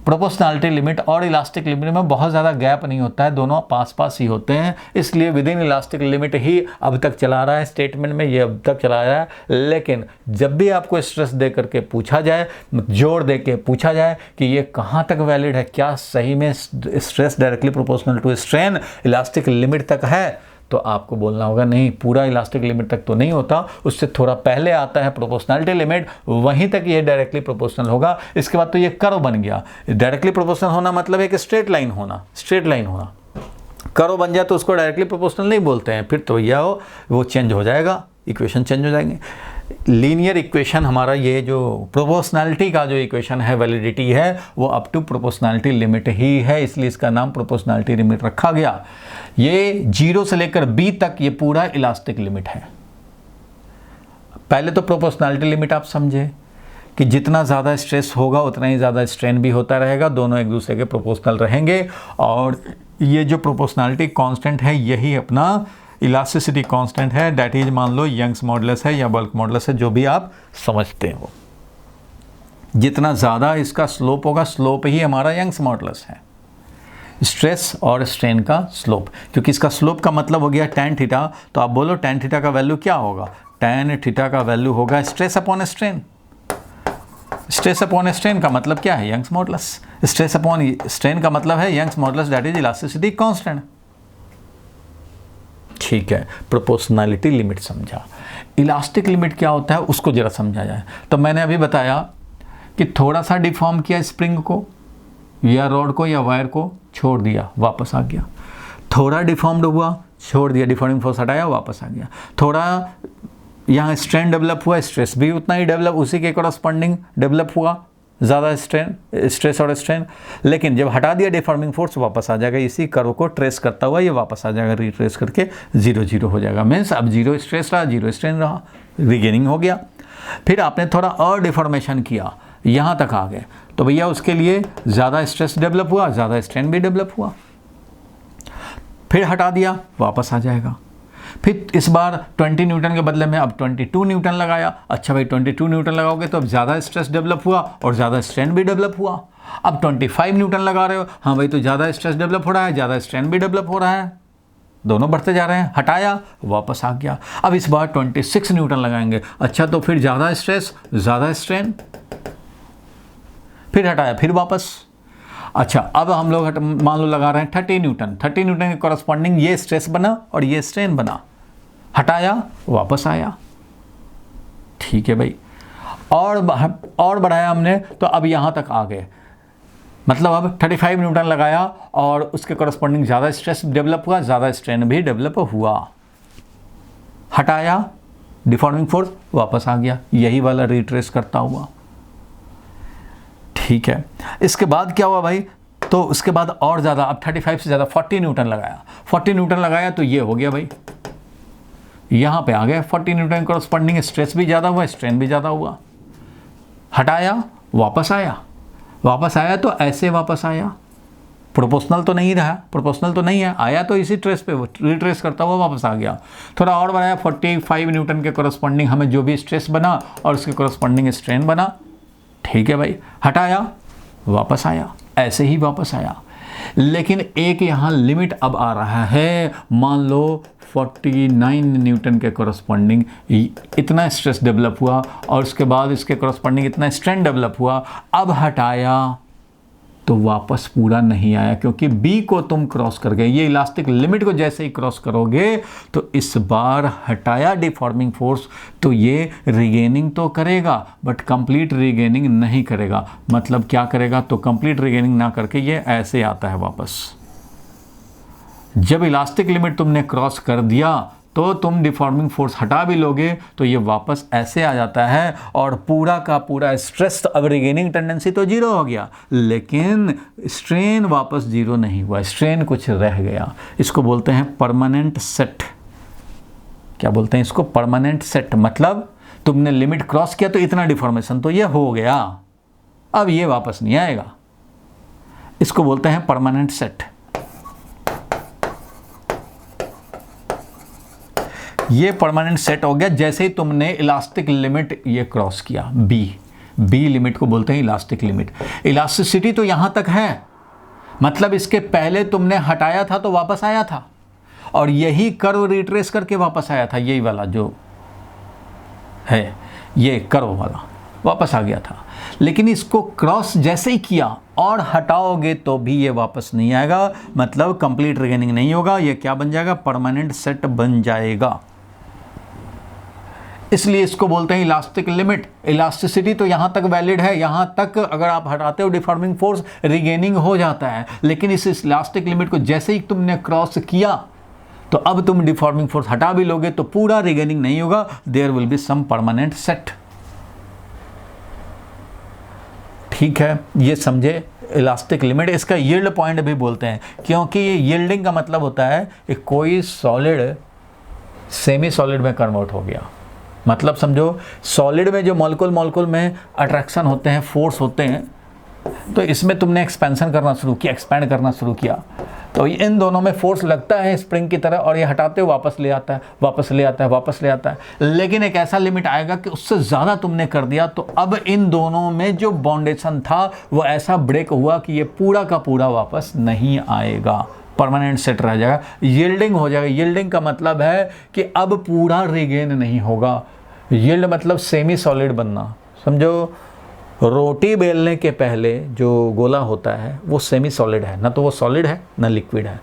प्रोपोर्शनैलिटी लिमिट और इलास्टिक लिमिट में बहुत ज़्यादा गैप नहीं होता है, दोनों पास पास ही होते हैं, इसलिए विद इन इलास्टिक लिमिट ही अब तक चला रहा है स्टेटमेंट में, ये अब तक चला रहा है। लेकिन जब भी आपको स्ट्रेस दे करके पूछा जाए, जोर दे के पूछा जाए कि ये कहाँ तक वैलिड है, क्या सही में stress directly proportional to strain elastic limit तक है, तो आपको बोलना होगा नहीं, पूरा इलास्टिक लिमिट तक तो नहीं होता, उससे थोड़ा पहले आता है प्रोपोर्शनैलिटी लिमिट, वहीं तक ये डायरेक्टली प्रोपोर्शनल होगा। इसके बाद तो ये कर्व बन गया। डायरेक्टली प्रोपोर्शनल होना मतलब एक स्ट्रेट लाइन होना, स्ट्रेट लाइन होना। कर्व बन जाए तो उसको डायरेक्टली प्रोपोर्शनल नहीं बोलते हैं, फिर तो भैया वो चेंज हो जाएगा, इक्वेशन चेंज हो जाएंगे। लीनियर इक्वेशन हमारा ये जो प्रोपोर्शनैलिटी का जो इक्वेशन है, वैलिडिटी है, वो अप टू प्रोपोर्शनैलिटी लिमिट ही है, इसलिए इसका नाम प्रोपोर्शनैलिटी लिमिट रखा गया। ये 0 से लेकर b तक ये पूरा इलास्टिक लिमिट है। पहले तो प्रोपोर्शनैलिटी लिमिट आप समझे कि जितना ज़्यादा स्ट्रेस होगा उतना ही ज़्यादा स्ट्रेन भी होता रहेगा, दोनों एक दूसरे के प्रोपोर्शनल रहेंगे। और ये जो प्रोपोर्शनैलिटी कांस्टेंट है यही अपना इलास्टिसिटी कांस्टेंट है, दैट इज मान लो यंग्स मॉडुलस है या बल्क मॉडुलस है, जो भी आप समझते हो। जितना ज़्यादा इसका स्लोप होगा, स्लोप ही हमारा यंग्स मॉडुलस है, स्ट्रेस और स्ट्रेन का स्लोप। क्योंकि इसका स्लोप का मतलब हो गया tan थीटा, तो आप बोलो tan थीटा का वैल्यू क्या होगा? tan थीटा का वैल्यू होगा stress upon strain. Stress upon strain का मतलब क्या है? Young's modulus. Stress upon strain का मतलब है Young's modulus, that is elasticity constant. ठीक है, प्रोपोर्शनैलिटी लिमिट समझा। इलास्टिक लिमिट क्या होता है उसको जरा समझा जाए। तो मैंने अभी बताया कि थोड़ा सा डिफॉर्म किया स्प्रिंग को या रॉड को या वायर को, छोड़ दिया, वापस आ गया। थोड़ा डिफॉर्म्ड हुआ, छोड़ दिया, डिफॉर्मिंग फोर्स हटाया, वापस आ गया। थोड़ा यहाँ स्ट्रेन डेवलप हुआ, स्ट्रेस भी उतना ही डेवलप, उसी के कॉरस्पॉन्डिंग डेवलप हुआ, ज़्यादा स्ट्रेस और स्ट्रेन। लेकिन जब हटा दिया डिफॉर्मिंग फोर्स, वापस आ जाएगा, इसी कर्व को ट्रेस करता हुआ ये वापस आ जाएगा, रिट्रेस करके 0 0 हो जाएगा। मीन्स अब 0 स्ट्रेस रहा, 0 स्ट्रेन रहा, रिगेनिंग हो गया। फिर आपने थोड़ा और डिफॉर्मेशन किया, यहाँ तक आ गए, तो भैया उसके लिए ज़्यादा स्ट्रेस डेवलप हुआ, ज़्यादा स्ट्रेन भी डेवलप हुआ। फिर हटा दिया, वापस आ जाएगा। फिर इस बार 20 न्यूटन के बदले में अब 22 न्यूटन लगाया। अच्छा भाई 22 न्यूटन लगाओगे तो अब ज़्यादा स्ट्रेस डेवलप हुआ और ज़्यादा स्ट्रेन भी डेवलप हुआ। अब 25 न्यूटन लगा रहे हो, हाँ भाई तो ज़्यादा स्ट्रेस डेवलप हो रहा है, ज़्यादा स्ट्रेन भी डेवलप हो रहा है, दोनों बढ़ते जा रहे हैं। हटाया, वापस आ गया। अब इस बार 26 न्यूटन लगाएंगे। अच्छा तो फिर ज़्यादा स्ट्रेस, ज़्यादा स्ट्रेन, फिर हटाया, फिर वापस। अच्छा अब हम लोग मान लो लगा रहे हैं 30 न्यूटन। 30 न्यूटन के कॉरस्पॉन्डिंग ये स्ट्रेस बना और ये स्ट्रेन बना। हटाया, वापस आया। ठीक है भाई, और बढ़ाया हमने तो अब यहाँ तक आ गए। मतलब अब 35 न्यूटन लगाया और उसके कॉरस्पॉन्डिंग ज़्यादा स्ट्रेस डेवलप हुआ, ज़्यादा स्ट्रेन भी डेवलप हुआ। हटाया, डिफॉर्मिंग फोर्स, वापस आ गया, यही वाला रिट्रेस करता हुआ। ठीक है, इसके बाद क्या हुआ भाई? तो उसके बाद और ज़्यादा, अब 35 से ज़्यादा 40 न्यूटन लगाया। 40 न्यूटन लगाया तो ये हो गया भाई, यहाँ पे आ गए 40 न्यूटन कॉरस्पॉन्डिंग, स्ट्रेस भी ज़्यादा हुआ, स्ट्रेन भी ज़्यादा हुआ। हटाया, वापस आया। वापस आया तो ऐसे वापस आया, प्रोपोर्शनल तो नहीं रहा, प्रोपोर्शनल तो नहीं है, आया तो इसी ट्रेस पे रिट्रेस करता हुआ वापस आ गया। थोड़ा और बढ़ाया, 45 न्यूटन के कॉरस्पॉन्डिंग हमें जो भी स्ट्रेस बना और उसके कॉरस्पॉन्डिंग स्ट्रेन बना। ठीक है भाई, हटाया, वापस आया, ऐसे ही वापस आया। लेकिन एक यहाँ लिमिट अब आ रहा है। मान लो 49 न्यूटन के कॉरस्पॉन्डिंग इतना स्ट्रेस डेवलप हुआ और उसके बाद इसके कॉरस्पॉन्डिंग इतना स्ट्रेन डेवलप हुआ। अब हटाया तो वापस पूरा नहीं आया, क्योंकि बी को तुम क्रॉस कर गए। ये इलास्टिक लिमिट को जैसे ही क्रॉस करोगे तो इस बार हटाया डिफॉर्मिंग फोर्स तो ये रिगेनिंग तो करेगा बट कंप्लीट रिगेनिंग नहीं करेगा। मतलब क्या करेगा? तो कंप्लीट रिगेनिंग ना करके ये ऐसे आता है वापस। जब इलास्टिक लिमिट तुमने क्रॉस कर दिया तो तुम डिफॉर्मिंग फोर्स हटा भी लोगे तो ये वापस ऐसे आ जाता है और पूरा का पूरा स्ट्रेस, अब रिगेनिंग टेंडेंसी तो 0 हो गया लेकिन स्ट्रेन वापस 0 नहीं हुआ, स्ट्रेन कुछ रह गया। इसको बोलते हैं परमानेंट सेट। क्या बोलते हैं इसको? Permanent set. मतलब तुमने लिमिट क्रॉस किया तो इतना डिफॉर्मेशन तो ये हो गया, अब ये वापस नहीं आएगा। इसको बोलते हैं परमानेंट सेट। ये परमानेंट सेट हो गया जैसे ही तुमने इलास्टिक लिमिट ये क्रॉस किया, बी बी लिमिट को बोलते हैं इलास्टिक लिमिट। इलास्टिसिटी तो यहाँ तक है, मतलब इसके पहले तुमने हटाया था तो वापस आया था, और यही कर्व रिट्रेस करके वापस आया था, यही वाला जो है ये कर्व वाला वापस आ गया था। लेकिन इसको क्रॉस जैसे ही किया और हटाओगे तो भी ये वापस नहीं आएगा, मतलब कंप्लीट रिगेनिंग नहीं होगा, ये क्या बन जाएगा, परमानेंट सेट बन जाएगा। इसलिए इसको बोलते हैं इलास्टिक लिमिट। इलास्टिसिटी तो यहाँ तक वैलिड है, यहाँ तक अगर आप हटाते हो डिफॉर्मिंग फोर्स रिगेनिंग हो जाता है, लेकिन इस इलास्टिक लिमिट को जैसे ही तुमने क्रॉस किया तो अब तुम डिफॉर्मिंग फोर्स हटा भी लोगे तो पूरा रिगेनिंग नहीं होगा, there will be some permanent set. ठीक है, ये समझे इलास्टिक लिमिट। इसका यील्ड पॉइंट भी बोलते हैं, क्योंकि ये यील्डिंग का मतलब होता है कि कोई सॉलिड सेमी सॉलिड में कन्वर्ट हो गया। मतलब समझो सॉलिड में जो मॉलिक्यूल में अट्रैक्शन होते हैं, फोर्स होते हैं, तो इसमें तुमने एक्सपेंशन करना शुरू किया, एक्सपैंड करना शुरू किया, तो इन दोनों में फोर्स लगता है स्प्रिंग की तरह, और ये हटाते हुए वापस ले आता है, वापस ले आता है, वापस ले आता है। लेकिन एक ऐसा लिमिट आएगा कि उससे ज़्यादा तुमने कर दिया, तो अब इन दोनों में जो बाउंडेशन था वो ऐसा ब्रेक हुआ कि ये पूरा का पूरा वापस नहीं आएगा, परमानेंट सेट रह जाएगा, यील्डिंग हो जाएगा। यील्डिंग का मतलब है कि अब पूरा रिगेन नहीं होगा। यील्ड मतलब सेमी सॉलिड बनना। समझो रोटी बेलने के पहले जो गोला होता है वो सेमी सॉलिड है, ना तो वो सॉलिड है ना लिक्विड है।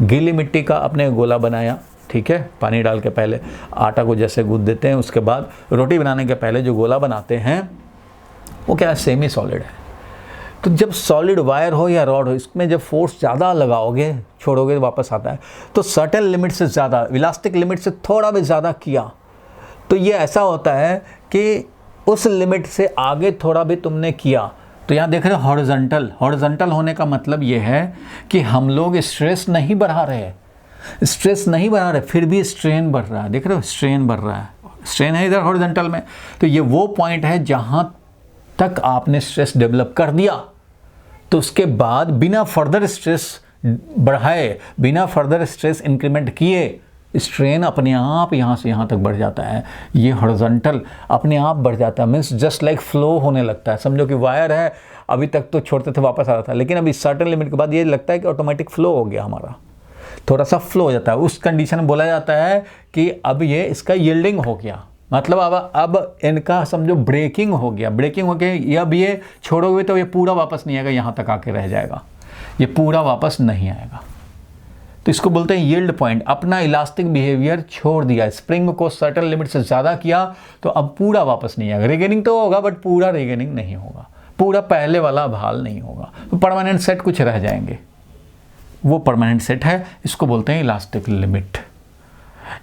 गीली मिट्टी का अपने गोला बनाया, ठीक है, पानी डाल के पहले आटा को जैसे गूंथ देते हैं, उसके बाद रोटी बनाने के पहले जो गोला बनाते हैं वो क्या है, सेमी सॉलिड है। तो जब सॉलिड वायर हो या रॉड हो, इसमें जब फोर्स ज़्यादा लगाओगे, छोड़ोगे वापस आता है, तो सर्टेन लिमिट से ज़्यादा, इलास्टिक लिमिट से थोड़ा भी ज़्यादा किया तो ये ऐसा होता है कि उस लिमिट से आगे थोड़ा भी तुमने किया तो यहाँ देख रहे हो हॉरिजॉन्टल। हॉरिजॉन्टल होने का मतलब ये है कि हम लोग स्ट्रेस नहीं बढ़ा रहे, स्ट्रेस नहीं बढ़ा रहे, फिर भी स्ट्रेन बढ़ रहा है। देख रहे हो स्ट्रेन बढ़ रहा है, स्ट्रेन है इधर हॉरिजॉन्टल में। तो ये वो पॉइंट है जहाँ तक आपने स्ट्रेस डेवलप कर दिया, तो उसके बाद बिना फर्दर स्ट्रेस बढ़ाए, बिना फर्दर स्ट्रेस इंक्रीमेंट किए, स्ट्रेन अपने आप यहाँ से यहाँ तक बढ़ जाता है। ये हॉरिजॉन्टल अपने आप बढ़ जाता है, मीन्स जस्ट लाइक फ्लो होने लगता है। समझो कि वायर है, अभी तक तो छोड़ते थे वापस आ रहा था, लेकिन अभी सर्टेन लिमिट के बाद ये लगता है कि ऑटोमेटिक फ्लो हो गया, हमारा थोड़ा सा फ्लो हो जाता है। उस कंडीशन में बोला जाता है कि अब ये इसका यील्डिंग हो गया, मतलब अब इनका समझो ब्रेकिंग हो गया। ब्रेकिंग हो गया, अब ये छोड़ोगे तो ये पूरा वापस नहीं आएगा, यहाँ तक आके रह जाएगा, ये पूरा वापस नहीं आएगा। तो इसको बोलते हैं यील्ड पॉइंट। अपना इलास्टिक बिहेवियर छोड़ दिया, स्प्रिंग को सर्टेन लिमिट से ज़्यादा किया तो अब पूरा वापस नहीं आएगा। रिगेनिंग तो होगा बट पूरा रिगेनिंग नहीं होगा, पूरा पहले वाला बहाल नहीं होगा, तो परमानेंट सेट कुछ रह जाएंगे, वो परमानेंट सेट है। इसको बोलते हैं इलास्टिक लिमिट।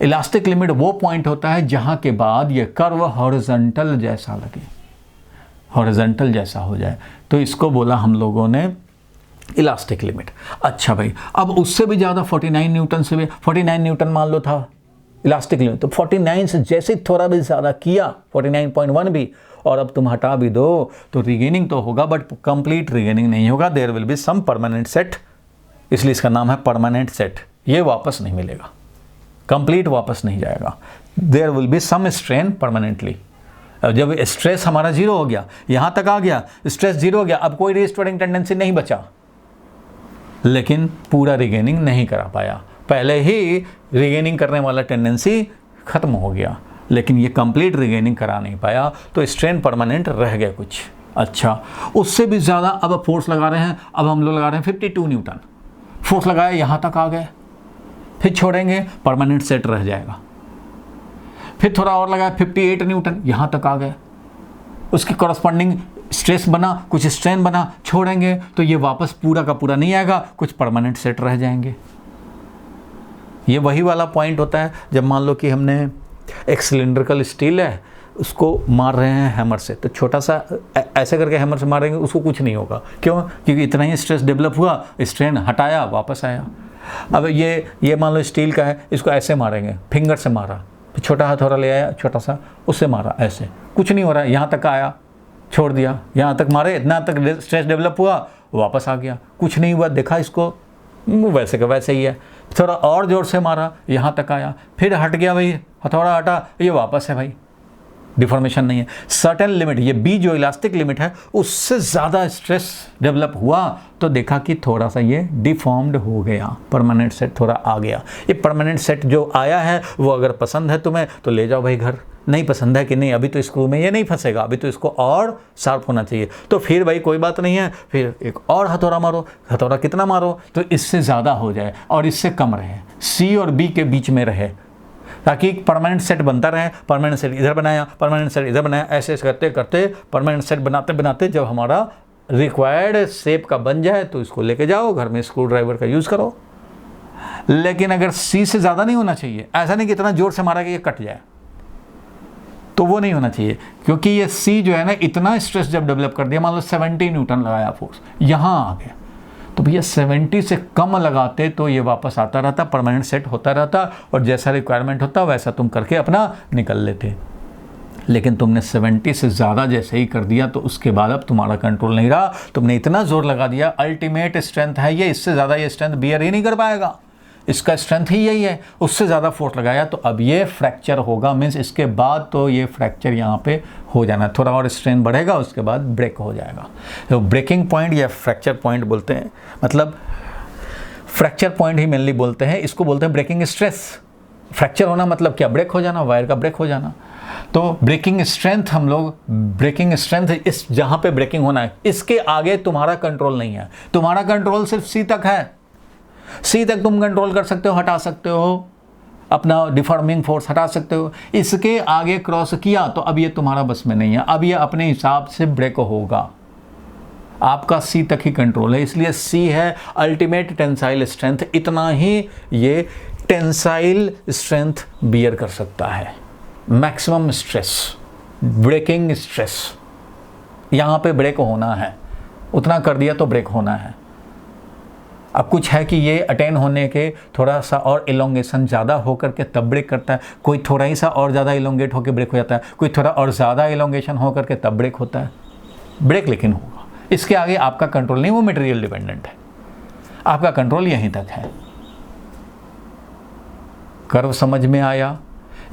इलास्टिक लिमिट वो पॉइंट होता है जहाँ के बाद ये कर्व हॉरिजॉन्टल जैसा लगे, हॉरिजॉन्टल जैसा हो जाए, तो इसको बोला हम लोगों ने इलास्टिक लिमिट। अच्छा भाई, अब उससे भी ज़्यादा 49 न्यूटन से भी, 49 न्यूटन मान लो था इलास्टिक लिमिट, तो 49 से जैसे थोड़ा भी ज़्यादा किया, 49.1 भी, और अब तुम हटा भी दो तो रिगेनिंग तो होगा बट कंप्लीट रिगेनिंग नहीं होगा, there will be some permanent set, इसलिए इसका नाम है परमानेंट सेट। ये वापस नहीं मिलेगा, कंप्लीट वापस नहीं जाएगा, there will be some strain permanently. जब स्ट्रेस हमारा जीरो हो गया, यहाँ तक आ गया, स्ट्रेस जीरो हो गया, अब कोई रिस्टोरिंग टेंडेंसी नहीं बचा, लेकिन पूरा रिगेनिंग नहीं करा पाया। पहले ही रिगेनिंग करने वाला टेंडेंसी खत्म हो गया, लेकिन ये कंप्लीट रिगेनिंग करा नहीं पाया, तो स्ट्रेन परमानेंट रह गया कुछ। अच्छा, उससे भी ज़्यादा अब फोर्स लगा रहे हैं, अब हम लोग लगा रहे हैं 52 न्यूटन, फोर्स लगाया यहाँ तक आ गए, फिर छोड़ेंगे परमानेंट सेट रह जाएगा, फिर थोड़ा और लगाया 58 न्यूटन, यहाँ तक आ गए, उसके कॉरस्पॉन्डिंग स्ट्रेस बना, कुछ स्ट्रेन बना, छोड़ेंगे तो ये वापस पूरा का पूरा नहीं आएगा, कुछ परमानेंट सेट रह जाएंगे। ये वही वाला पॉइंट होता है जब मान लो कि हमने एक सिलिंड्रिकल स्टील है, उसको मार रहे हैं हैमर से, तो छोटा सा ऐसे करके हैमर से मारेंगे, उसको कुछ नहीं होगा। क्यों? क्योंकि इतना ही स्ट्रेस डेवलप हुआ, स्ट्रेन हटाया, वापस आया। अब ये मान लो स्टील का है, इसको ऐसे मारेंगे, फिंगर से मारा, छोटा हथौड़ा ले आया, छोटा सा उससे मारा, ऐसे कुछ नहीं हो रहा है, यहाँ तक आया, छोड़ दिया, यहाँ तक मारे, इतना तक स्ट्रेस डेवलप हुआ, वापस आ गया, कुछ नहीं हुआ, देखा इसको वैसे का वैसे ही है, थोड़ा और ज़ोर से मारा, यहाँ तक आया, फिर हट गया भाई, हथौड़ा हटा, ये वापस है भाई, डिफॉर्मेशन नहीं है। सर्टेन लिमिट, ये बी जो इलास्टिक लिमिट है उससे ज़्यादा स्ट्रेस डेवलप हुआ तो देखा कि थोड़ा सा ये डिफॉर्म्ड हो गया, परमानेंट सेट थोड़ा आ गया। ये परमानेंट सेट जो आया है वो अगर पसंद है तुम्हें तो ले जाओ भाई घर, नहीं पसंद है कि नहीं अभी तो स्क्रू में ये नहीं फंसेगा, अभी तो इसको और शार्प होना चाहिए, तो फिर भाई कोई बात नहीं है, फिर एक और हथौड़ा मारो। हथौड़ा कितना मारो तो इससे ज़्यादा हो जाए और इससे कम रहे, सी और बी के बीच में रहे, ताकि परमानेंट सेट बनता रहे। परमानेंट सेट इधर बनाया, परमानेंट सेट इधर बनाया, ऐसे करते करते परमानेंट सेट बनाते बनाते जब हमारा रिक्वायर्ड शेप का बन जाए तो इसको लेके जाओ घर में, स्क्रू ड्राइवर का यूज़ करो। लेकिन अगर सी से ज़्यादा नहीं होना चाहिए, ऐसा नहीं कि इतना जोर से मारा कि ये कट जाए, तो वो नहीं होना चाहिए, क्योंकि ये सी जो है ना इतना स्ट्रेस जब डेवलप कर दिया, मान लो 70 न्यूटन लगाया फोर्स, यहाँ आ गया तो भैया 70 से कम लगाते तो ये वापस आता रहता, परमानेंट सेट होता रहता और जैसा रिक्वायरमेंट होता वैसा तुम करके अपना निकल लेते। लेकिन तुमने 70 से ज़्यादा जैसे ही कर दिया तो उसके बाद अब तुम्हारा कंट्रोल नहीं रहा, तुमने इतना जोर लगा दिया, अल्टीमेट स्ट्रेंथ है ये, इससे ज़्यादा ये स्ट्रेंथ बियर ही नहीं कर पाएगा, इसका स्ट्रेंथ ही यही है, उससे ज़्यादा फोर्स लगाया तो अब ये फ्रैक्चर होगा। मीन्स इसके बाद तो ये फ्रैक्चर यहाँ पे हो जाना, थोड़ा और स्ट्रेन बढ़ेगा उसके बाद ब्रेक हो जाएगा। तो ब्रेकिंग पॉइंट या फ्रैक्चर पॉइंट बोलते हैं, मतलब फ्रैक्चर पॉइंट ही मेनली बोलते हैं, इसको बोलते हैं ब्रेकिंग स्ट्रेस। फ्रैक्चर होना मतलब क्या, ब्रेक हो जाना, वायर का ब्रेक हो जाना। तो ब्रेकिंग स्ट्रेंथ, हम लोग ब्रेकिंग स्ट्रेंथ इस जहाँ पे ब्रेकिंग होना है इसके आगे तुम्हारा कंट्रोल नहीं है, तुम्हारा कंट्रोल सिर्फ सी तक है। सी तक तुम कंट्रोल कर सकते हो, हटा सकते हो, अपना डिफॉर्मिंग फोर्स हटा सकते हो, इसके आगे क्रॉस किया तो अब ये तुम्हारा बस में नहीं है, अब ये अपने हिसाब से ब्रेक होगा। आपका सी तक ही कंट्रोल है, इसलिए सी है अल्टीमेट टेंसाइल स्ट्रेंथ, इतना ही ये टेंसाइल स्ट्रेंथ बियर कर सकता है। मैक्सिमम स्ट्रेस, ब्रेकिंग स्ट्रेस, यहाँ पे ब्रेक होना है, उतना कर दिया तो ब्रेक होना है। अब कुछ है कि ये अटेन होने के थोड़ा सा और इलोंगेशन ज़्यादा होकर के तब ब्रेक करता है, कोई थोड़ा ही सा और ज़्यादा इलोंगेट होकर ब्रेक हो जाता है, कोई थोड़ा और ज़्यादा इलोंगेशन होकर के तब ब्रेक होता है। ब्रेक लेकिन होगा, इसके आगे आपका कंट्रोल नहीं, वो मटेरियल डिपेंडेंट है, आपका कंट्रोल यहीं तक है। कर्व समझ में आया?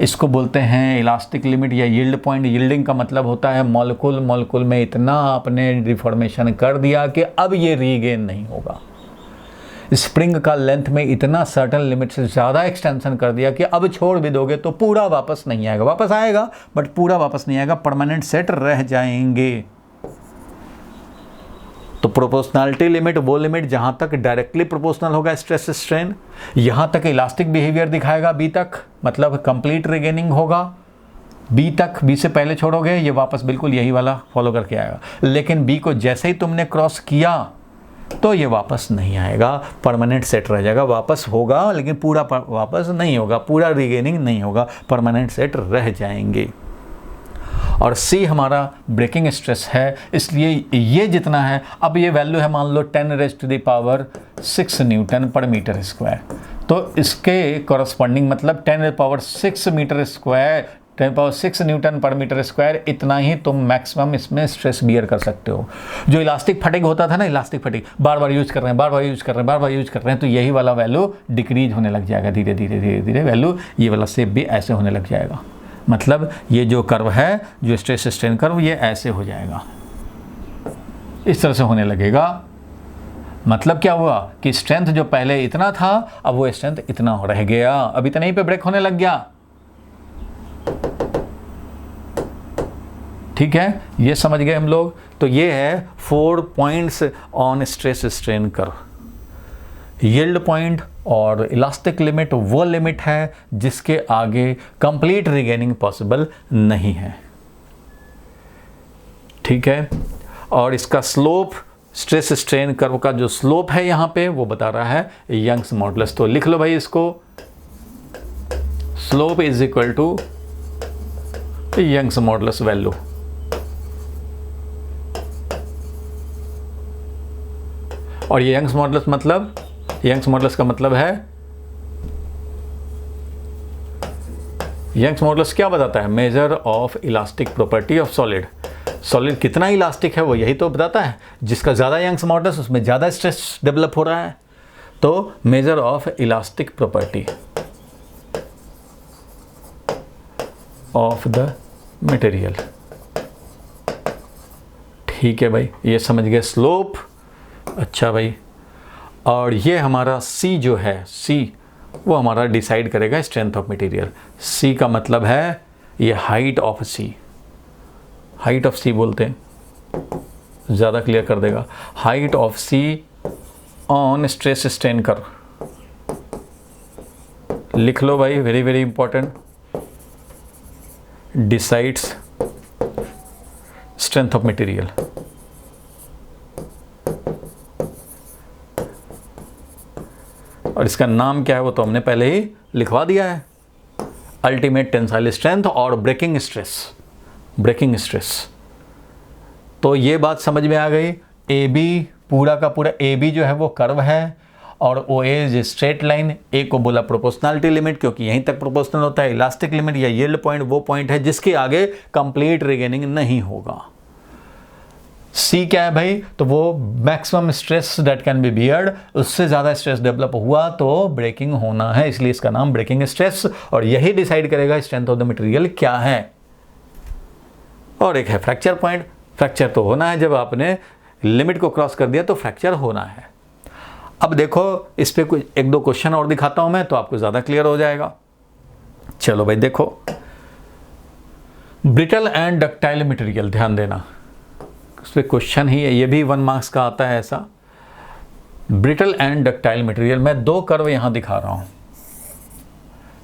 इसको बोलते हैं इलास्टिक लिमिट या यील्ड पॉइंट। यील्डिंग का मतलब होता है मॉलिक्यूल में इतना आपने डिफॉर्मेशन कर दिया कि अब ये रीगेन नहीं होगा। स्प्रिंग का लेंथ में इतना सर्टन लिमिट से ज़्यादा एक्सटेंशन कर दिया कि अब छोड़ भी दोगे तो पूरा वापस नहीं आएगा, वापस आएगा बट पूरा वापस नहीं आएगा, परमानेंट सेट रह जाएंगे। तो प्रोपोर्शनैलिटी लिमिट वो लिमिट जहां तक डायरेक्टली प्रोपोर्शनल होगा स्ट्रेस स्ट्रेन, यहां तक इलास्टिक बिहेवियर दिखाएगा बी तक, मतलब कंप्लीट रिगेनिंग होगा बी तक। बी से पहले छोड़ोगे ये वापस बिल्कुल यही वाला फॉलो करके आएगा, लेकिन बी को जैसे ही तुमने क्रॉस किया तो ये वापस नहीं आएगा, परमानेंट सेट रह जाएगा। वापस होगा लेकिन पूरा वापस नहीं होगा, पूरा रिगेनिंग नहीं होगा, परमानेंट सेट रह जाएंगे। और सी हमारा ब्रेकिंग स्ट्रेस है, इसलिए ये जितना है, अब ये वैल्यू है मान लो 10⁻⁶ न्यूटन पर मीटर स्क्वायर, तो इसके कॉरस्पॉन्डिंग मतलब 10⁻⁶ मीटर स्क्वायर, 10⁻⁶ न्यूटन पर मीटर स्क्वायर, इतना ही तुम मैक्सिमम इसमें स्ट्रेस बियर कर सकते हो। जो इलास्टिक फटिग होता था ना, इलास्टिक फटिग बार बार यूज कर रहे हैं, बार बार यूज कर रहे हैं, बार बार यूज कर रहे हैं, तो यही वाला वैल्यू डिक्रीज होने लग जाएगा, धीरे धीरे धीरे धीरे वैल्यू, ये वाला शेप भी ऐसे होने लग जाएगा। मतलब ये जो कर्व है, जो स्ट्रेस स्ट्रेन कर्व, ये ऐसे हो जाएगा, इस तरह से होने लगेगा। मतलब क्या हुआ कि स्ट्रेंथ जो पहले इतना था अब वो स्ट्रेंथ इतना रह गया, अब इतना ही पे ब्रेक होने लग गया। ठीक है, ये समझ गए हम लोग। तो ये है 4 points on stress strain curve. Yield point और इलास्टिक लिमिट वो लिमिट है जिसके आगे कंप्लीट रिगेनिंग पॉसिबल नहीं है। ठीक है, और इसका स्लोप, स्ट्रेस स्ट्रेन कर्व का जो स्लोप है यहाँ पे वो बता रहा है यंग्स मॉडुलस। तो लिख लो भाई इसको, slope is equal to Young's modulus value. और ये यंग्स मॉडुलस मतलब, यंग्स मॉडुलस का मतलब है, यंग्स मॉडुलस क्या बताता है? Measure of elastic property of solid. Solid कितना इलास्टिक है वो यही तो बताता है। जिसका ज़्यादा यंग्स मॉडुलस उसमें ज़्यादा स्ट्रेस डेवलप हो रहा है। तो major of elastic property of the material. ठीक है भाई, ये समझ गए स्लोप। अच्छा भाई, और ये हमारा C जो है, C वो हमारा डिसाइड करेगा स्ट्रेंथ ऑफ मटेरियल। C का मतलब है ये height of C, height of C बोलते हैं, ज़्यादा क्लियर कर देगा। Height of C on stress strain curve, लिख लो भाई, very very important. Decides strength of material. और इसका नाम क्या है वो तो हमने पहले ही लिखवा दिया है, अल्टीमेट टेंसाइल स्ट्रेंथ और ब्रेकिंग स्ट्रेस। ब्रेकिंग स्ट्रेस, तो ये बात समझ में आ गई। ए बी पूरा का पूरा, ए बी जो है वो कर्व है और ओ ए स्ट्रेट लाइन। ए को बोला प्रोपोर्शनलिटी लिमिट क्योंकि यहीं तक प्रोपोर्शनल होता है। इलास्टिक लिमिट या यील्ड पॉइंट वो पॉइंट है जिसके आगे कंप्लीट रिगेनिंग नहीं होगा। सी क्या है भाई, तो वो maximum stress that can be beard, उससे ज़्यादा स्ट्रेस डेवलप हुआ तो ब्रेकिंग होना है, इसलिए इसका नाम ब्रेकिंग स्ट्रेस। और यही डिसाइड करेगा स्ट्रेंथ ऑफ द मटेरियल क्या है। और एक है फ्रैक्चर पॉइंट। फ्रैक्चर तो होना है, जब आपने लिमिट को क्रॉस कर दिया तो फ्रैक्चर होना है। अब देखो इस पे कुछ एक दो क्वेश्चन और दिखाता हूं मैं, तो आपको ज़्यादा क्लियर हो जाएगा। चलो भाई देखो, ब्रिटल एंड डक्टाइल मटेरियल, ध्यान देना उस पर क्वेश्चन ही है, ये भी 1 मार्क्स का आता है ऐसा। ब्रिटल एंड डक्टाइल मटेरियल, मैं 2 कर्व यहां दिखा रहा हूं,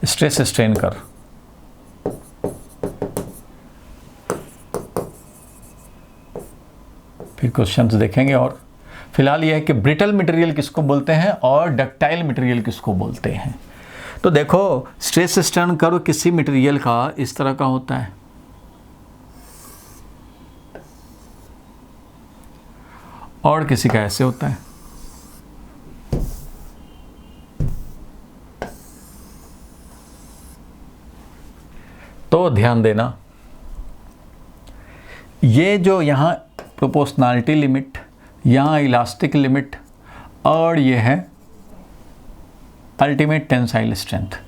स्ट्रेस स्ट्रेन कर्व। फिर क्वेश्चंस देखेंगे। और फिलहाल यह है कि ब्रिटल मटेरियल किसको बोलते हैं और डक्टाइल मटेरियल किसको बोलते हैं। तो देखो स्ट्रेस स्ट्रेन कर्व किसी मटेरियल का इस तरह का होता है, और किसी का ऐसे होता है। तो ध्यान देना, ये जो यहाँ प्रोपोर्शनलिटी लिमिट, यहाँ इलास्टिक लिमिट, और ये है ultimate tensile strength.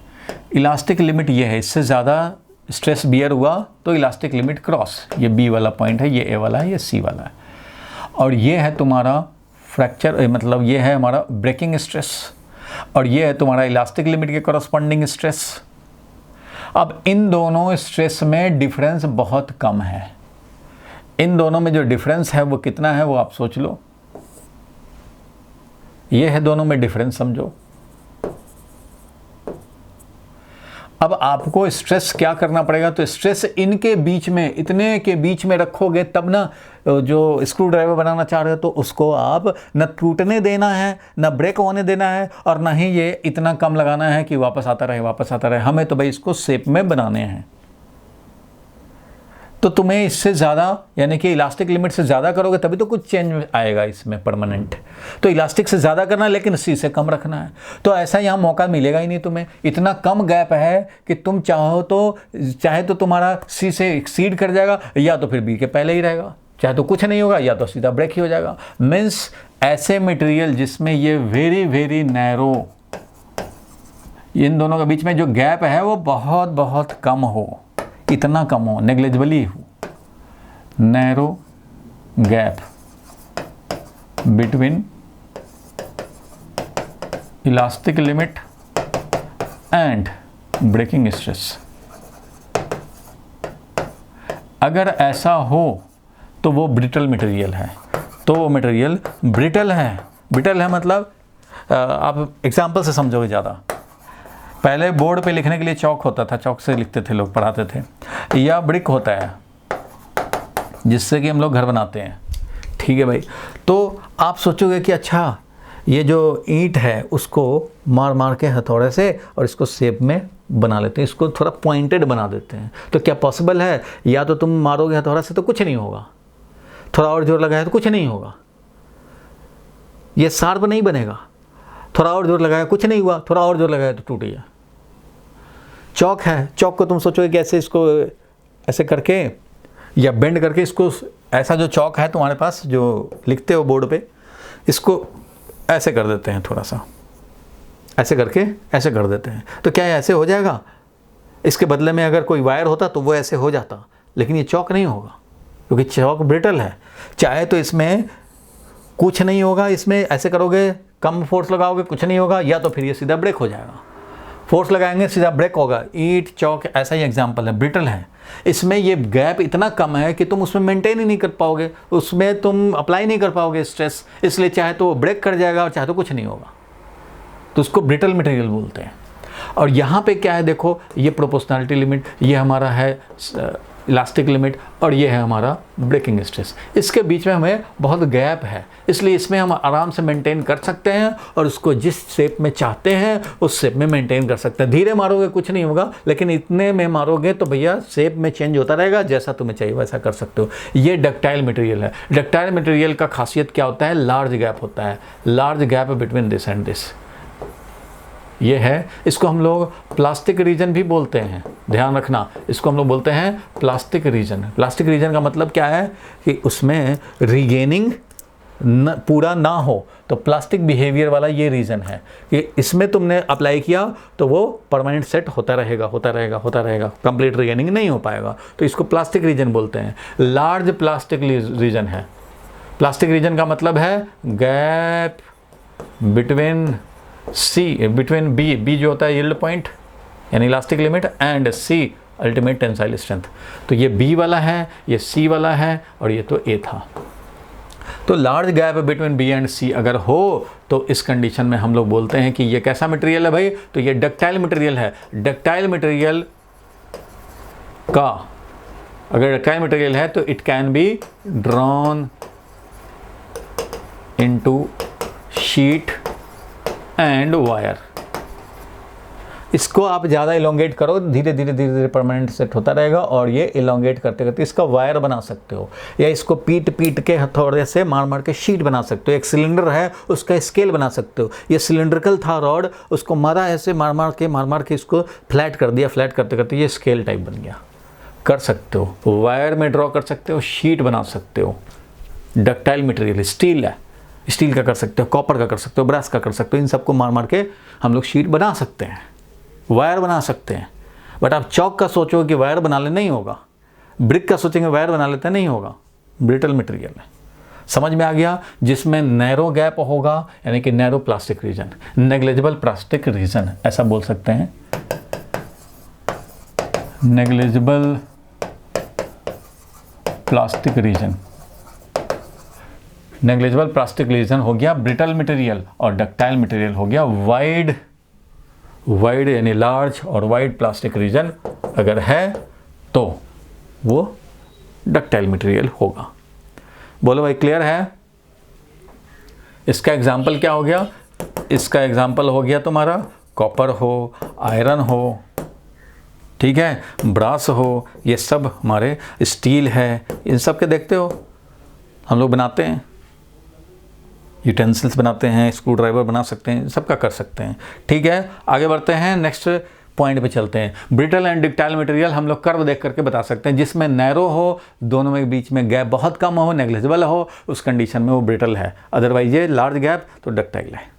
Elastic limit ये है, इससे ज़्यादा स्ट्रेस बियर हुआ तो इलास्टिक लिमिट क्रॉस, ये बी वाला पॉइंट है, ये ए वाला है, ये सी वाला है। और ये है तुम्हारा फ्रैक्चर, मतलब ये है हमारा ब्रेकिंग स्ट्रेस, और ये है तुम्हारा इलास्टिक लिमिट के कॉरस्पॉन्डिंग स्ट्रेस। अब इन दोनों स्ट्रेस में डिफरेंस बहुत कम है। इन दोनों में जो डिफरेंस है वो कितना है वो आप सोच लो। ये है दोनों में डिफरेंस, समझो। अब आपको स्ट्रेस क्या करना पड़ेगा, तो स्ट्रेस इनके बीच में, इतने के बीच में रखोगे तब ना, जो स्क्रू ड्राइवर बनाना चाह रहे हो तो उसको आप न टूटने देना है, न ब्रेक होने देना है, और न ही ये इतना कम लगाना है कि वापस आता रहे वापस आता रहे। हमें तो भाई इसको शेप में बनाने हैं। तो तुम्हें इससे ज़्यादा, यानी कि इलास्टिक लिमिट से ज़्यादा करोगे तभी तो कुछ चेंज आएगा इसमें परमानेंट। तो इलास्टिक से ज़्यादा करना है लेकिन सी से कम रखना है। तो ऐसा यहाँ मौका मिलेगा ही नहीं तुम्हें। इतना कम गैप है कि तुम चाहे तो तुम्हारा सी से एक्सीड कर जाएगा, या तो फिर बी के पहले ही रहेगा, चाहे तो कुछ नहीं होगा, या तो सीधा ब्रेक ही हो जाएगा। मीन्स ऐसे मटेरियल जिसमें ये वेरी वेरी नैरो, इन दोनों के बीच में जो गैप है वो बहुत बहुत कम हो, इतना कम हो, नेग्लिजिबली हो। Narrow gap between elastic limit and breaking stress, अगर ऐसा हो तो वो ब्रिटल मटेरियल है। तो वो मटेरियल ब्रिटल है। ब्रिटल है मतलब आप एग्जाम्पल से समझोगे ज़्यादा। पहले बोर्ड पे लिखने के लिए चौक होता था, चौक से लिखते थे लोग, पढ़ाते थे। या ब्रिक होता है जिससे कि हम लोग घर बनाते हैं, ठीक है भाई। तो आप सोचोगे कि अच्छा ये जो ईंट है उसको मार मार के हथौड़े से और इसको शेप में बना लेते हैं, इसको थोड़ा पॉइंटेड बना देते हैं। तो क्या पॉसिबल है? या तो तुम मारोगे हथौड़ा से तो कुछ नहीं होगा, थोड़ा और जोर लगाया तो कुछ नहीं होगा, ये शार्प नहीं बनेगा। थोड़ा और जोर लगाया कुछ नहीं हुआ, थोड़ा और जोर लगाया तो टूट गया। चौक है, चौक को तुम सोचोगे कि ऐसे इसको ऐसे करके या बेंड करके इसको, ऐसा जो चौक है तुम्हारे पास जो लिखते हो बोर्ड पे, इसको ऐसे कर देते हैं, थोड़ा सा ऐसे करके ऐसे कर देते हैं। तो क्या ऐसे हो जाएगा? इसके बदले में अगर कोई वायर होता तो वो ऐसे हो जाता। लेकिन ये चौक नहीं होगा क्योंकि चौक ब्रिटल है। चाहे तो इसमें कुछ नहीं होगा, इसमें ऐसे करोगे कम फोर्स लगाओगे कुछ नहीं होगा, या तो फिर ये सीधा ब्रेक हो जाएगा, फोर्स लगाएंगे सीधा ब्रेक होगा। ईंट चौक ऐसा ही एग्जांपल है, ब्रिटल है। इसमें ये गैप इतना कम है कि तुम उसमें मेंटेन ही नहीं कर पाओगे, उसमें तुम अप्लाई नहीं कर पाओगे स्ट्रेस, इसलिए चाहे तो ब्रेक कर जाएगा और चाहे तो कुछ नहीं होगा, तो उसको ब्रिटल मटेरियल बोलते हैं। और यहाँ पे क्या है देखो, ये प्रोपोर्शनैलिटी लिमिट, ये हमारा है इलास्टिक लिमिट, और ये है हमारा ब्रेकिंग स्ट्रेस। इसके बीच में हमें बहुत गैप है, इसलिए इसमें हम आराम से मेंटेन कर सकते हैं और उसको जिस शेप में चाहते हैं उस शेप में मेंटेन कर सकते हैं। धीरे मारोगे कुछ नहीं होगा, लेकिन इतने में मारोगे तो भैया शेप में चेंज होता रहेगा, जैसा तुम्हें चाहिए वैसा कर सकते हो। ये डक्टाइल मटेरियल है। डक्टाइल मटेरियल का खासियत क्या होता है, लार्ज गैप होता है, large gap between this and this, ये है। इसको हम लोग प्लास्टिक रीजन भी बोलते हैं, ध्यान रखना, इसको हम लोग बोलते हैं प्लास्टिक रीजन। प्लास्टिक रीजन का मतलब क्या है कि उसमें रीगेनिंग पूरा ना हो, तो प्लास्टिक बिहेवियर वाला ये रीजन है कि इसमें तुमने अप्लाई किया तो वो परमानेंट सेट होता रहेगा, होता रहेगा, होता रहेगा, कंप्लीट रीगेनिंग नहीं हो पाएगा, तो इसको प्लास्टिक रीजन बोलते हैं। लार्ज प्लास्टिक रीजन है। प्लास्टिक रीजन का मतलब है गैप बिटवीन बिटवीन बी जो होता है यील्ड पॉइंट यानी elastic limit, and C ultimate tensile strength. तो ये बी वाला है, ये सी वाला है, और ये तो ए था। तो large gap between B and C अगर हो तो इस कंडीशन में हम लोग बोलते हैं कि ये कैसा मटेरियल है भाई, तो ये डक्टाइल मटेरियल है। डक्टाइल मटेरियल का अगर डक्टाइल मटेरियल है तो it can be drawn into sheet and wire. इसको आप ज़्यादा इलोंगेट करो, धीरे धीरे धीरे धीरे परमानेंट सेट होता रहेगा, और ये इलोंगेट करते करते इसका वायर बना सकते हो, या इसको पीट पीट के हथौड़े से मार मार के शीट बना सकते हो। एक सिलेंडर है उसका स्केल बना सकते हो। ये सिलेंड्रिकल था रॉड, उसको मारा ऐसे मार मार के इसको फ्लैट कर दिया, फ्लैट करते करते ये स्केल टाइप बन गया, कर सकते हो। वायर में ड्रॉ कर सकते हो, शीट बना सकते हो। डक्टाइल मटेरियल स्टील है, स्टील का कर सकते हो, कॉपर का कर सकते हो, ब्रास का कर सकते हो। इन सबको मार मार के हम लोग शीट बना सकते हैं, वायर बना सकते हैं। बट आप चौक का सोचो कि वायर बना ले, नहीं होगा। ब्रिक का सोचेंगे वायर बना लेते हैं, नहीं होगा, ब्रिटल मटेरियल है। समझ में आ गया? जिसमें नैरो गैप होगा यानी कि narrow plastic region, negligible plastic region ऐसा बोल सकते हैं। Negligible plastic region, negligible plastic region हो गया ब्रिटल मटेरियल, और डक्टाइल मटेरियल हो गया वाइड यानी लार्ज और वाइड प्लास्टिक रीजन अगर है तो वो डक्टाइल मटेरियल होगा। बोलो भाई, क्लियर है? इसका एग्जाम्पल क्या हो गया? इसका एग्जाम्पल हो गया तुम्हारा कॉपर हो, आयरन हो, ठीक है, ब्रास हो, ये सब हमारे स्टील है। इन सब के देखते हो हम लोग बनाते हैं, यूटेंसिल्स बनाते हैं, स्क्रू ड्राइवर बना सकते हैं, सबका कर सकते हैं। ठीक है, आगे बढ़ते हैं, नेक्स्ट पॉइंट पे चलते हैं। ब्रिटल एंड डक्टाइल मटेरियल हम लोग कर्व देख करके बता सकते हैं। जिसमें नैरो हो, दोनों में बीच में गैप बहुत कम हो, नेग्लिजिबल हो, उस कंडीशन में वो ब्रिटल है। अदरवाइज ये लार्ज गैप तो डक्टाइल है।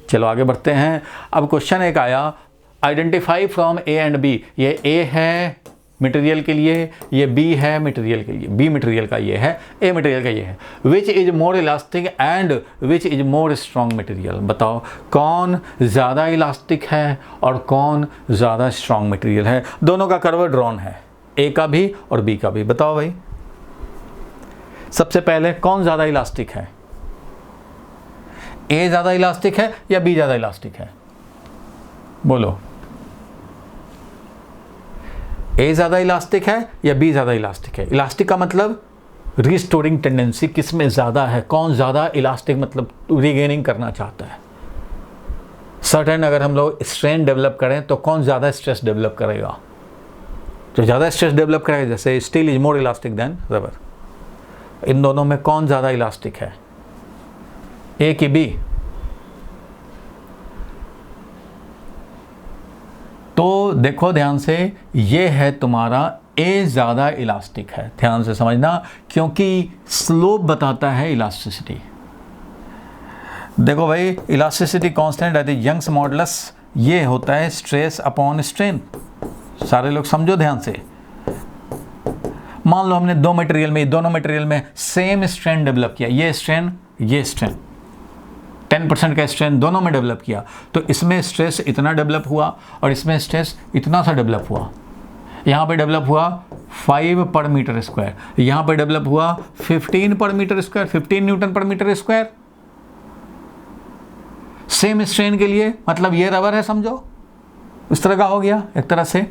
चलो आगे बढ़ते हैं। अब क्वेश्चन एक आया, identify from A and B. ये ए है मटेरियल के लिए, ये बी है मटेरियल के लिए, बी मटेरियल का ये है, ए मटेरियल का ये है। Which is more elastic and which is more strong material. बताओ कौन ज़्यादा इलास्टिक है और कौन ज़्यादा स्ट्रॉन्ग मटेरियल है। दोनों का कर्व ड्रॉन है, ए का भी और बी का भी। बताओ भाई, सबसे पहले कौन ज़्यादा इलास्टिक है? ए ज़्यादा इलास्टिक है या बी ज़्यादा इलास्टिक है? बोलो, ए ज़्यादा इलास्टिक है या बी ज़्यादा इलास्टिक है? इलास्टिक का मतलब रिस्टोरिंग टेंडेंसी किस में ज़्यादा है, कौन ज़्यादा इलास्टिक मतलब रीगेनिंग करना चाहता है। सर्टेन अगर हम लोग स्ट्रेन डेवलप करें तो कौन ज़्यादा स्ट्रेस डेवलप करेगा? जो ज़्यादा स्ट्रेस डेवलप करेगा, जैसे steel is more elastic than rubber. इन दोनों में कौन ज़्यादा इलास्टिक है, ए की बी? तो देखो ध्यान से, ये है तुम्हारा ए ज़्यादा इलास्टिक है। ध्यान से समझना, क्योंकि स्लोप बताता है इलास्टिसिटी। देखो भाई, इलास्टिसिटी कांस्टेंट रहती है, यंग्स मॉडुलस, ये होता है स्ट्रेस अपॉन स्ट्रेन। सारे लोग समझो ध्यान से। मान लो हमने दो मटेरियल में, दोनों मटेरियल में सेम स्ट्रेन डेवलप किया, ये स्ट्रेन 10% का स्ट्रेन दोनों में डेवलप किया, तो इसमें स्ट्रेस इतना डेवलप हुआ और इसमें स्ट्रेस इतना सा डेवलप हुआ। यहाँ पे डेवलप हुआ 5 पर मीटर स्क्वायर, यहाँ पे डेवलप हुआ 15 पर मीटर स्क्वायर, 15 न्यूटन पर मीटर स्क्वायर सेम स्ट्रेन के लिए। मतलब ये रबर है, समझो इस तरह का हो गया एक तरह से।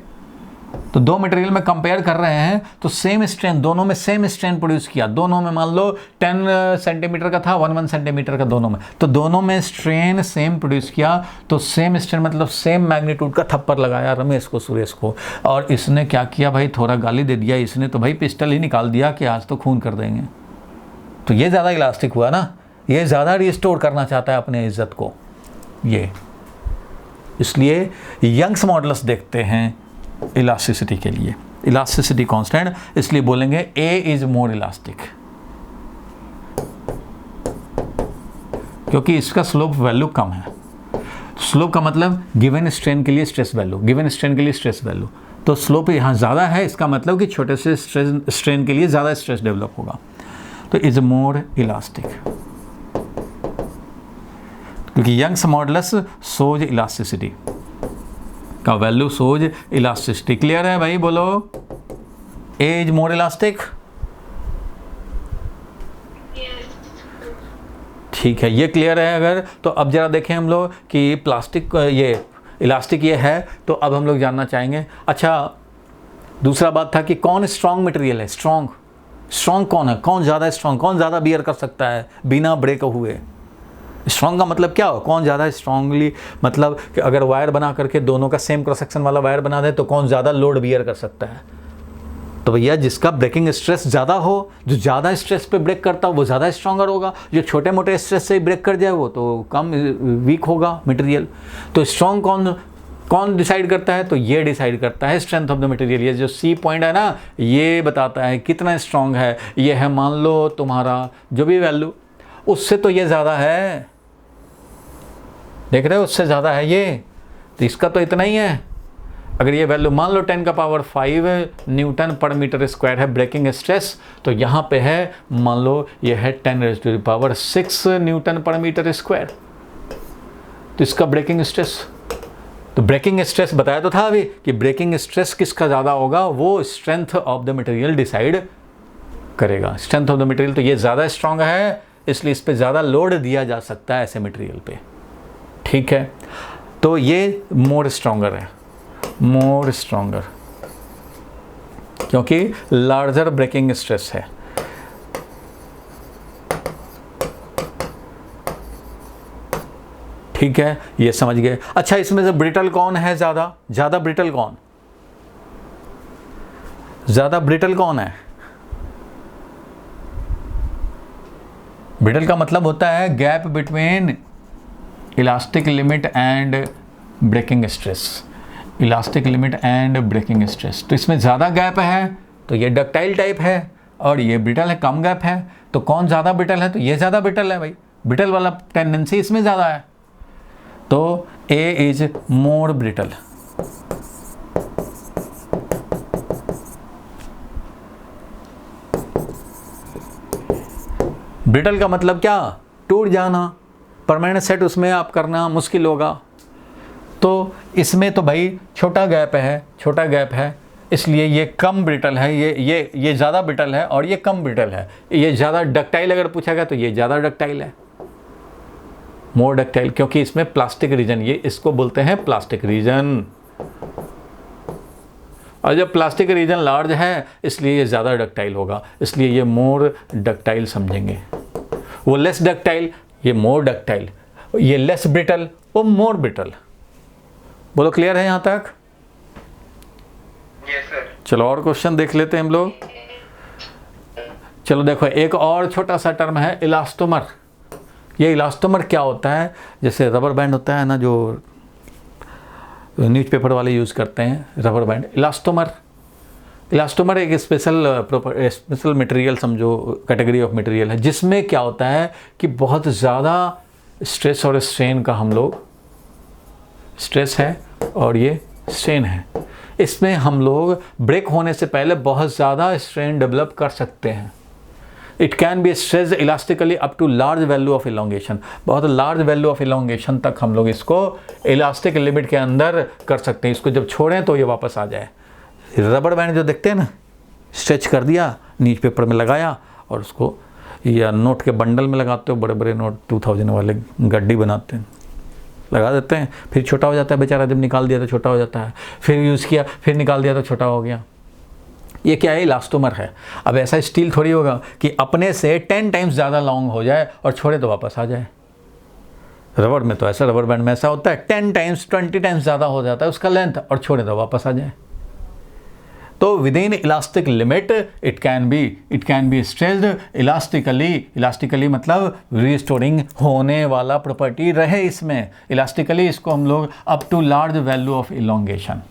तो दो मटेरियल में कंपेयर कर रहे हैं तो सेम स्ट्रेन, दोनों में सेम स्ट्रेन प्रोड्यूस किया। दोनों में मान लो 10 सेंटीमीटर का था, 1 सेंटीमीटर का दोनों में, तो दोनों में स्ट्रेन सेम प्रोड्यूस किया। तो सेम स्ट्रेन मतलब सेम मैग्नीट्यूड का थप्पड़ लगाया रमेश को, सुरेश को, और इसने क्या किया भाई, थोड़ा गाली दे दिया इसने, तो भाई पिस्टल ही निकाल दिया कि आज तो खून कर देंगे। तो ये ज़्यादा इलास्टिक हुआ ना, ये ज़्यादा रिस्टोर करना चाहता है अपने इज्जत को ये। इसलिए यंग्स मॉडुलस देखते हैं इलास्टिसिटी के लिए, इलास्टिसिटी कांस्टेंट, इसलिए बोलेंगे ए इज मोर इलास्टिक, क्योंकि इसका स्लोप वैल्यू कम है। स्लोप का मतलब गिवन स्ट्रेन के लिए स्ट्रेस वैल्यू, गिवन स्ट्रेन के लिए स्ट्रेस वैल्यू, तो स्लोप यहाँ ज़्यादा है, इसका मतलब कि छोटे से स्ट्रेन के लिए ज़्यादा स्ट्रेस डेवलप होगा। तो इज मोर इलास्टिक, क्योंकि यंग्स मॉडुलस सोज इलास्टिसिटी का वैल्यू सोज इलास्टिसिटी। क्लियर है भाई, बोलो ए इज मोर इलास्टिक। ठीक है, ये क्लियर है अगर। तो अब जरा देखें हम लोग कि प्लास्टिक ये इलास्टिक ये है, तो अब हम लोग जानना चाहेंगे, अच्छा दूसरा बात था कि कौन स्ट्रॉन्ग मटेरियल है, स्ट्रॉन्ग कौन है, कौन ज़्यादा स्ट्रॉन्ग, कौन ज़्यादा बियर कर सकता है बिना ब्रेक हुए। स्ट्रॉन्ग का मतलब क्या हो, कौन ज़्यादा स्ट्रांगली, मतलब कि अगर वायर बना करके दोनों का सेम क्रॉस सेक्शन वाला वायर बना दे तो कौन ज़्यादा लोड बियर कर सकता है। तो भैया जिसका ब्रेकिंग स्ट्रेस ज़्यादा हो, जो ज़्यादा स्ट्रेस पे ब्रेक करता हो वो ज़्यादा स्ट्रॉन्गर होगा, जो छोटे मोटे स्ट्रेस से ब्रेक कर जाए वो तो कम वीक होगा मटेरियल। तो स्ट्रॉन्ग कौन डिसाइड करता है, तो ये डिसाइड करता है स्ट्रेंथ ऑफ द मटेरियल। ये जो सी पॉइंट है ना, ये बताता है कितना स्ट्रॉन्ग है। ये है मान लो तुम्हारा जो भी वैल्यू, उससे तो ये ज़्यादा है, देख रहे हो, उससे ज़्यादा है ये, तो इसका तो इतना ही है। अगर ये वैल्यू मान लो 10 का पावर 5 न्यूटन पर मीटर स्क्वायर है ब्रेकिंग स्ट्रेस, तो यहाँ पे है मान लो ये है 10⁻⁶ न्यूटन पर मीटर स्क्वायर, तो इसका ब्रेकिंग स्ट्रेस। तो ब्रेकिंग स्ट्रेस बताया तो था अभी कि ब्रेकिंग स्ट्रेस किसका ज़्यादा होगा, वो strength of the material decide करेगा। स्ट्रेंथ ऑफ द मटेरियल, तो ये ज़्यादा स्ट्रॉन्ग है इसलिए इस पर ज़्यादा लोड दिया जा सकता है ऐसे मटेरियल पे। ठीक है, तो ये मोर स्ट्रॉन्गर है, मोर स्ट्रॉन्गर, क्योंकि लार्जर ब्रेकिंग स्ट्रेस है। ठीक है, ये समझ गए। अच्छा, इसमें से ब्रिटल कौन है, ज़्यादा ब्रिटल कौन, ज़्यादा ब्रिटल कौन है। ब्रिटल का मतलब होता है gap between elastic limit and breaking stress, elastic limit and breaking stress. तो इसमें ज़्यादा गैप है तो ये डक्टाइल टाइप है, और ये ब्रिटल है, कम गैप है। तो कौन ज़्यादा ब्रिटल है, तो ये ज़्यादा ब्रिटल है भाई, ब्रिटल वाला टेंडेंसी इसमें ज़्यादा है, तो ए इज मोर ब्रिटल। ब्रिटल का मतलब क्या, टूट जाना, परमानेंट सेट उसमें आप करना मुश्किल होगा। तो इसमें तो भाई छोटा गैप है, इसलिए ये कम ब्रिटल है, ये ज़्यादा ब्रिटल है और ये कम ब्रिटल है। ये ज़्यादा डक्टाइल अगर पूछा गया तो ये ज़्यादा डक्टाइल है, मोर डक्टाइल, क्योंकि इसमें प्लास्टिक रीजन, ये इसको बोलते हैं प्लास्टिक रीजन, और जब प्लास्टिक रीजन लार्ज है इसलिए ये ज़्यादा डक्टाइल होगा, इसलिए ये मोर डक्टाइल समझेंगे। वो लेस डक्टाइल, ये मोर डक्टाइल, ये लेस ब्रिटल, वो मोर ब्रिटल। बोलो क्लियर है यहाँ तक? Yes sir. चलो और क्वेश्चन देख लेते हैं हम लोग। चलो देखो, एक और छोटा सा टर्म है इलास्टोमर। ये इलास्टोमर क्या होता है, जैसे रबर बैंड होता है ना जो न्यूज़पेपर वाले यूज़ करते हैं, रबर बैंड, इलास्टोमर एक स्पेशल मटेरियल समझो, कैटेगरी ऑफ मटेरियल है, जिसमें क्या होता है कि बहुत ज़्यादा स्ट्रेस और स्ट्रेन का हम लोग, स्ट्रेस है और ये स्ट्रेन है, इसमें हम लोग ब्रेक होने से पहले बहुत ज़्यादा स्ट्रेन डेवलप कर सकते हैं। It can be stretch elastically up to large value of elongation, बहुत लार्ज वैल्यू ऑफ इलोंगेशन तक हम लोग इसको इलास्टिक लिमिट के अंदर कर सकते हैं। इसको जब छोड़ें तो ये वापस आ जाए। रबर बैंड जो देखते हैं ना, स्ट्रेच कर दिया, न्यूज़ पेपर में लगाया और उसको या नोट के बंडल में लगाते हो, बड़े बड़े नोट 2000 वाले गड्डी बनाते हैं, लगा देते हैं, फिर छोटा हो जाता है बेचारा, जब निकाल दिया तो छोटा हो जाता है, फिर यूज़ किया, फिर निकाल दिया तो छोटा हो गया। ये क्या है? इलास्टोमर है। अब ऐसा स्टील थोड़ी होगा कि अपने से 10 टाइम्स ज़्यादा लॉन्ग हो जाए और छोड़े तो वापस आ जाए। रबर में तो ऐसा, रबर बैंड में ऐसा होता है 10 टाइम्स 20 टाइम्स ज़्यादा हो जाता है उसका लेंथ और छोड़े तो वापस आ जाए। तो within elastic limit it can be stretched elastically मतलब रिस्टोरिंग होने वाला प्रॉपर्टी रहे इसमें। इलास्टिकली इसको हम लोग up to large value of elongation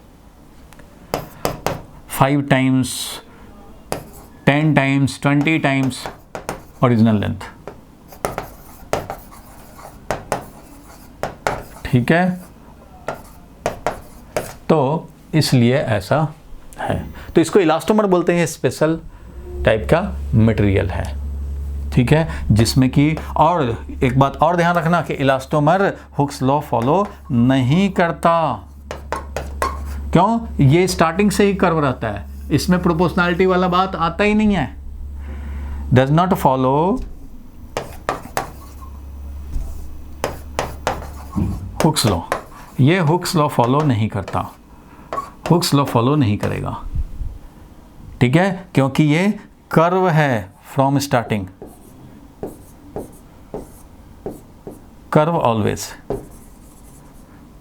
5 times 10 times 20 times original length, ठीक है। तो इसलिए ऐसा है, तो इसको इलास्टोमर बोलते हैं। स्पेशल टाइप का मटेरियल है, ठीक है, जिसमें कि और एक बात और ध्यान रखना कि इलास्टोमर हुक्स लॉ फॉलो नहीं करता। क्यों? ये स्टार्टिंग से ही कर्व रहता है, इसमें प्रोपोर्शनैलिटी वाला बात आता ही नहीं है। Does not follow Hooke's law, ये हुक्स लॉ फॉलो नहीं करता, हुक्स लॉ फॉलो नहीं करेगा, ठीक है, क्योंकि ये कर्व है फ्रॉम स्टार्टिंग, कर्व ऑलवेज।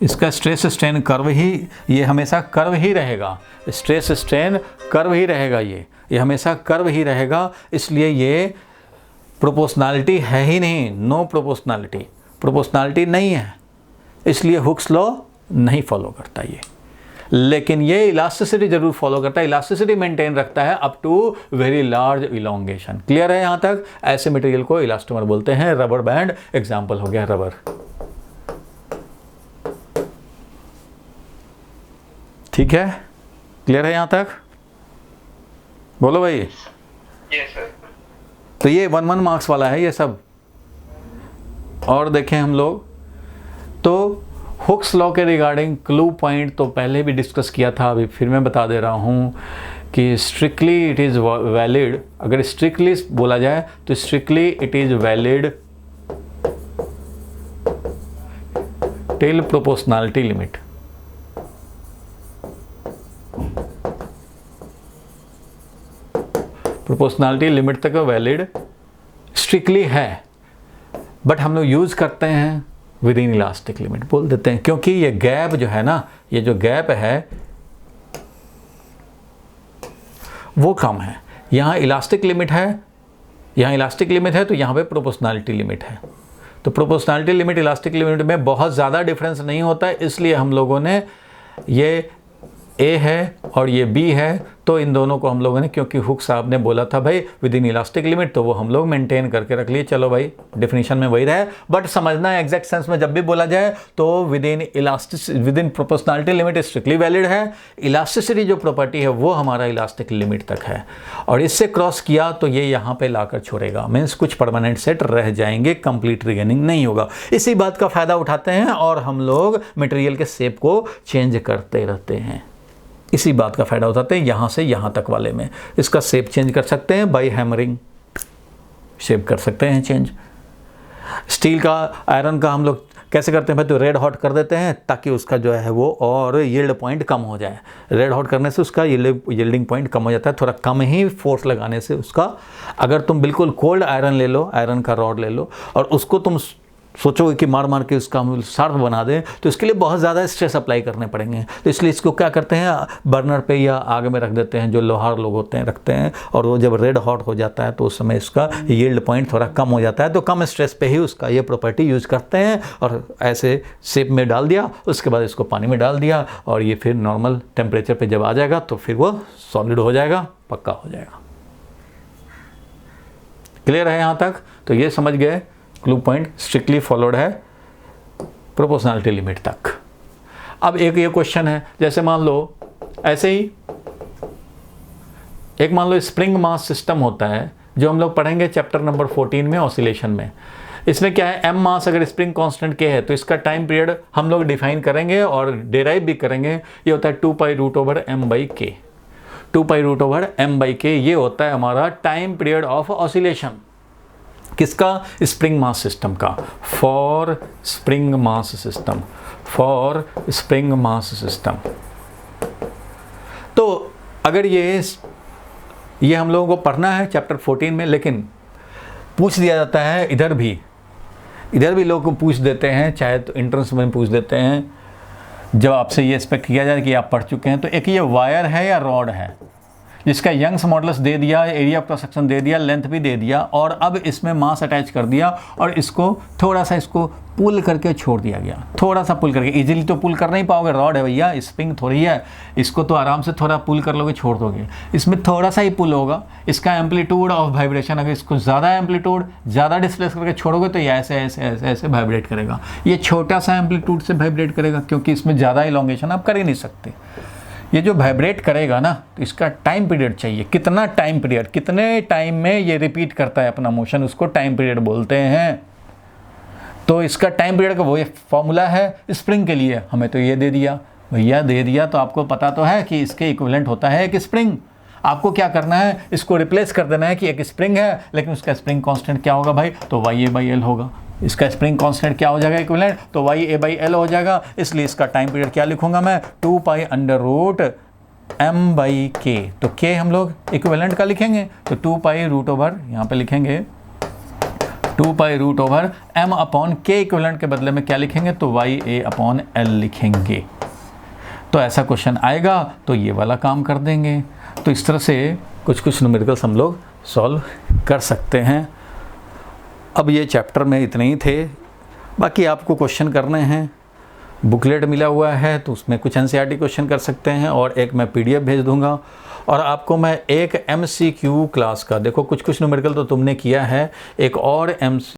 इसका स्ट्रेस स्ट्रेन कर्व ही, ये हमेशा कर्व ही रहेगा, स्ट्रेस स्ट्रेन कर्व ही रहेगा, ये हमेशा कर्व ही रहेगा। इसलिए ये प्रोपोर्शनैलिटी है ही नहीं, नो प्रोपोर्शनैलिटी नहीं है, इसलिए हुक्स लॉ नहीं फॉलो करता ये। लेकिन ये इलास्टिसिटी जरूर फॉलो करता है, इलास्टिसिटी मेंटेन रखता है up to very large elongation. Clear है यहाँ तक? ऐसे मटेरियल को इलास्टोमर बोलते हैं। रबर बैंड एग्जांपल हो गया रबर, ठीक है। क्लियर है यहाँ तक? बोलो भाई। Yes sir. तो ये 1 मार्क्स वाला है ये सब। और देखें हम लोग तो हुक्स लॉ के रिगार्डिंग क्लू पॉइंट तो पहले भी डिस्कस किया था, अभी फिर मैं बता दे रहा हूँ कि स्ट्रिक्टली इट इज़ वैलिड। अगर स्ट्रिक्टली बोला जाए तो strictly it is valid till proportionality limit. Proportionality limit तक वैलिड स्ट्रिक्टली है, बट हम लोग यूज़ करते हैं विद इन इलास्टिक लिमिट बोल देते हैं, क्योंकि ये गैप जो है ना, ये जो गैप है वो कम है। यहाँ इलास्टिक लिमिट है, यहाँ इलास्टिक लिमिट है, तो यहाँ पे प्रोपोर्शनैलिटी लिमिट है। तो प्रोपोर्शनैलिटी लिमिट इलास्टिक लिमिट में बहुत ज़्यादा डिफरेंस नहीं होता है, इसलिए हम लोगों ने ये ए है और ये बी है, तो इन दोनों को हम लोगों ने, क्योंकि हुक साहब ने बोला था भाई विद इन इलास्टिक लिमिट, तो वो हम लोग मेंटेन करके रख लिए। चलो भाई डेफिनेशन में वही रहे, बट समझना है एग्जैक्ट सेंस में जब भी बोला जाए तो within proportionality limit strictly valid है। इलास्टिसिटी जो प्रॉपर्टी है वो हमारा इलास्टिक लिमिट तक है, और इससे क्रॉस किया तो ये यहाँ पे लाकर छोड़ेगा, मीन्स कुछ परमानेंट सेट रह जाएंगे, कंप्लीट रिगेनिंग नहीं होगा। इसी बात का फायदा उठाते हैं और हम लोग मटेरियल के शेप को चेंज करते रहते हैं। इसी बात का फ़ायदा उठाते हैं। यहाँ से यहाँ तक वाले में इसका शेप चेंज कर सकते हैं, बाय हैमरिंग शेप कर सकते हैं चेंज। स्टील का, आयरन का हम लोग कैसे करते हैं भाई, तो रेड हॉट कर देते हैं ताकि उसका जो है वो और यील्ड पॉइंट कम हो जाए। रेड हॉट करने से उसका यील्डिंग पॉइंट कम हो जाता है, थोड़ा कम ही फोर्स लगाने से उसका। अगर तुम बिल्कुल कोल्ड आयरन ले लो, आयरन का रॉड ले लो, और उसको तुम सोचोगे कि मार मार के उसका हम शार्प बना दें, तो इसके लिए बहुत ज़्यादा स्ट्रेस अप्लाई करने पड़ेंगे। तो इसलिए इसको क्या करते हैं, बर्नर पे या आग में रख देते हैं, जो लोहार लोग होते हैं रखते हैं, और वो जब रेड हॉट हो जाता है तो उस समय इसका यील्ड पॉइंट थोड़ा कम हो जाता है, तो कम स्ट्रेस पे ही उसका ये प्रॉपर्टी यूज़ करते हैं। और ऐसे शेप में डाल दिया, उसके बाद इसको पानी में डाल दिया, और ये फिर नॉर्मल टेम्परेचर पर जब आ जाएगा तो फिर वो सॉलिड हो जाएगा, पक्का हो जाएगा। क्लियर है यहाँ तक? तो ये समझ गए क्लू पॉइंट स्ट्रिक्टली फॉलोड है प्रोपोर्शनैलिटी लिमिट तक। अब एक ये क्वेश्चन है, जैसे मान लो ऐसे ही एक मान लो स्प्रिंग मास सिस्टम होता है जो हम लोग पढ़ेंगे चैप्टर नंबर 14 में ऑसिलेशन में। इसमें क्या है, एम मास अगर स्प्रिंग कांस्टेंट के है तो इसका टाइम पीरियड हम लोग डिफाइन करेंगे और डिराइव भी करेंगे। ये होता है 2π√m/k। 2π√m/k ये होता है हमारा टाइम पीरियड ऑफ ऑसिलेशन। किसका? स्प्रिंग मास सिस्टम का। For spring mass system, for spring mass system. तो अगर ये हम लोगों को पढ़ना है चैप्टर 14 में, लेकिन पूछ दिया जाता है इधर भी लोग को पूछ देते हैं, चाहे तो एंट्रेंस में पूछ देते हैं। जब आपसे ये एक्सपेक्ट किया जाए कि आप पढ़ चुके हैं, तो एक ये वायर है या रॉड है जिसका यंग्स मॉडुलस दे दिया, एरिया ऑफ क्रॉस सेक्शन दे दिया, लेंथ भी दे दिया, और अब इसमें मास अटैच कर दिया और इसको थोड़ा सा इसको पुल करके छोड़ दिया गया। थोड़ा सा पुल करके, इजीली तो पुल कर नहीं पाओगे, रॉड है भैया, स्प्रिंग थोड़ी है, इसको तो आराम से थोड़ा पुल कर लोगे, छोड़ दोगे। इसमें थोड़ा सा ही पुल होगा। इसका एम्पलीट्यूड ऑफ वाइब्रेशन, अगर इसको ज़्यादा एम्पलीट्यूड, ज़्यादा डिस्प्लेस करके छोड़ोगे तो ये ऐसे ऐसे ऐसे ऐसे वाइब्रेट करेगा। ये छोटा सा एम्पलीट्यूड से वाइब्रेट करेगा क्योंकि इसमें ज़्यादा इलॉन्गेशन आप कर ही नहीं सकते। ये जो वाइब्रेट करेगा ना, तो इसका टाइम पीरियड चाहिए। कितना टाइम पीरियड, कितने टाइम में ये रिपीट करता है अपना मोशन, उसको टाइम पीरियड बोलते हैं। तो इसका टाइम पीरियड का वो फॉर्मूला है स्प्रिंग के लिए। हमें तो ये दे दिया भैया, दे दिया तो आपको पता तो है कि इसके इक्विवेलेंट होता है एक स्प्रिंग। आपको क्या करना है, इसको रिप्लेस कर देना है कि एक स्प्रिंग है, लेकिन उसका स्प्रिंग कांस्टेंट क्या होगा भाई, तो YA/L होगा। इसका स्प्रिंग कांस्टेंट क्या हो जाएगा इक्विवेलेंट, तो YA/L हो जाएगा। इसलिए इसका टाइम पीरियड क्या लिखूंगा मैं, 2π√m/k। तो k हम लोग इक्विवेलेंट का लिखेंगे, तो 2π√, यहाँ पे लिखेंगे 2π√m/k। इक्विवेलेंट के बदले में क्या लिखेंगे, तो YA/L लिखेंगे। तो ऐसा क्वेश्चन आएगा तो ये वाला काम कर देंगे। तो इस तरह से कुछ न्यूमेरिकल्स हम लोग सॉल्व कर सकते हैं। अब ये चैप्टर में इतने ही थे, बाकी आपको क्वेश्चन करने हैं। बुकलेट मिला हुआ है तो उसमें कुछ NCERT क्वेश्चन कर सकते हैं और एक मैं PDF भेज दूंगा। और आपको मैं एक MCQ क्लास का, देखो कुछ न्यूमेरिकल तो तुमने किया है, एक और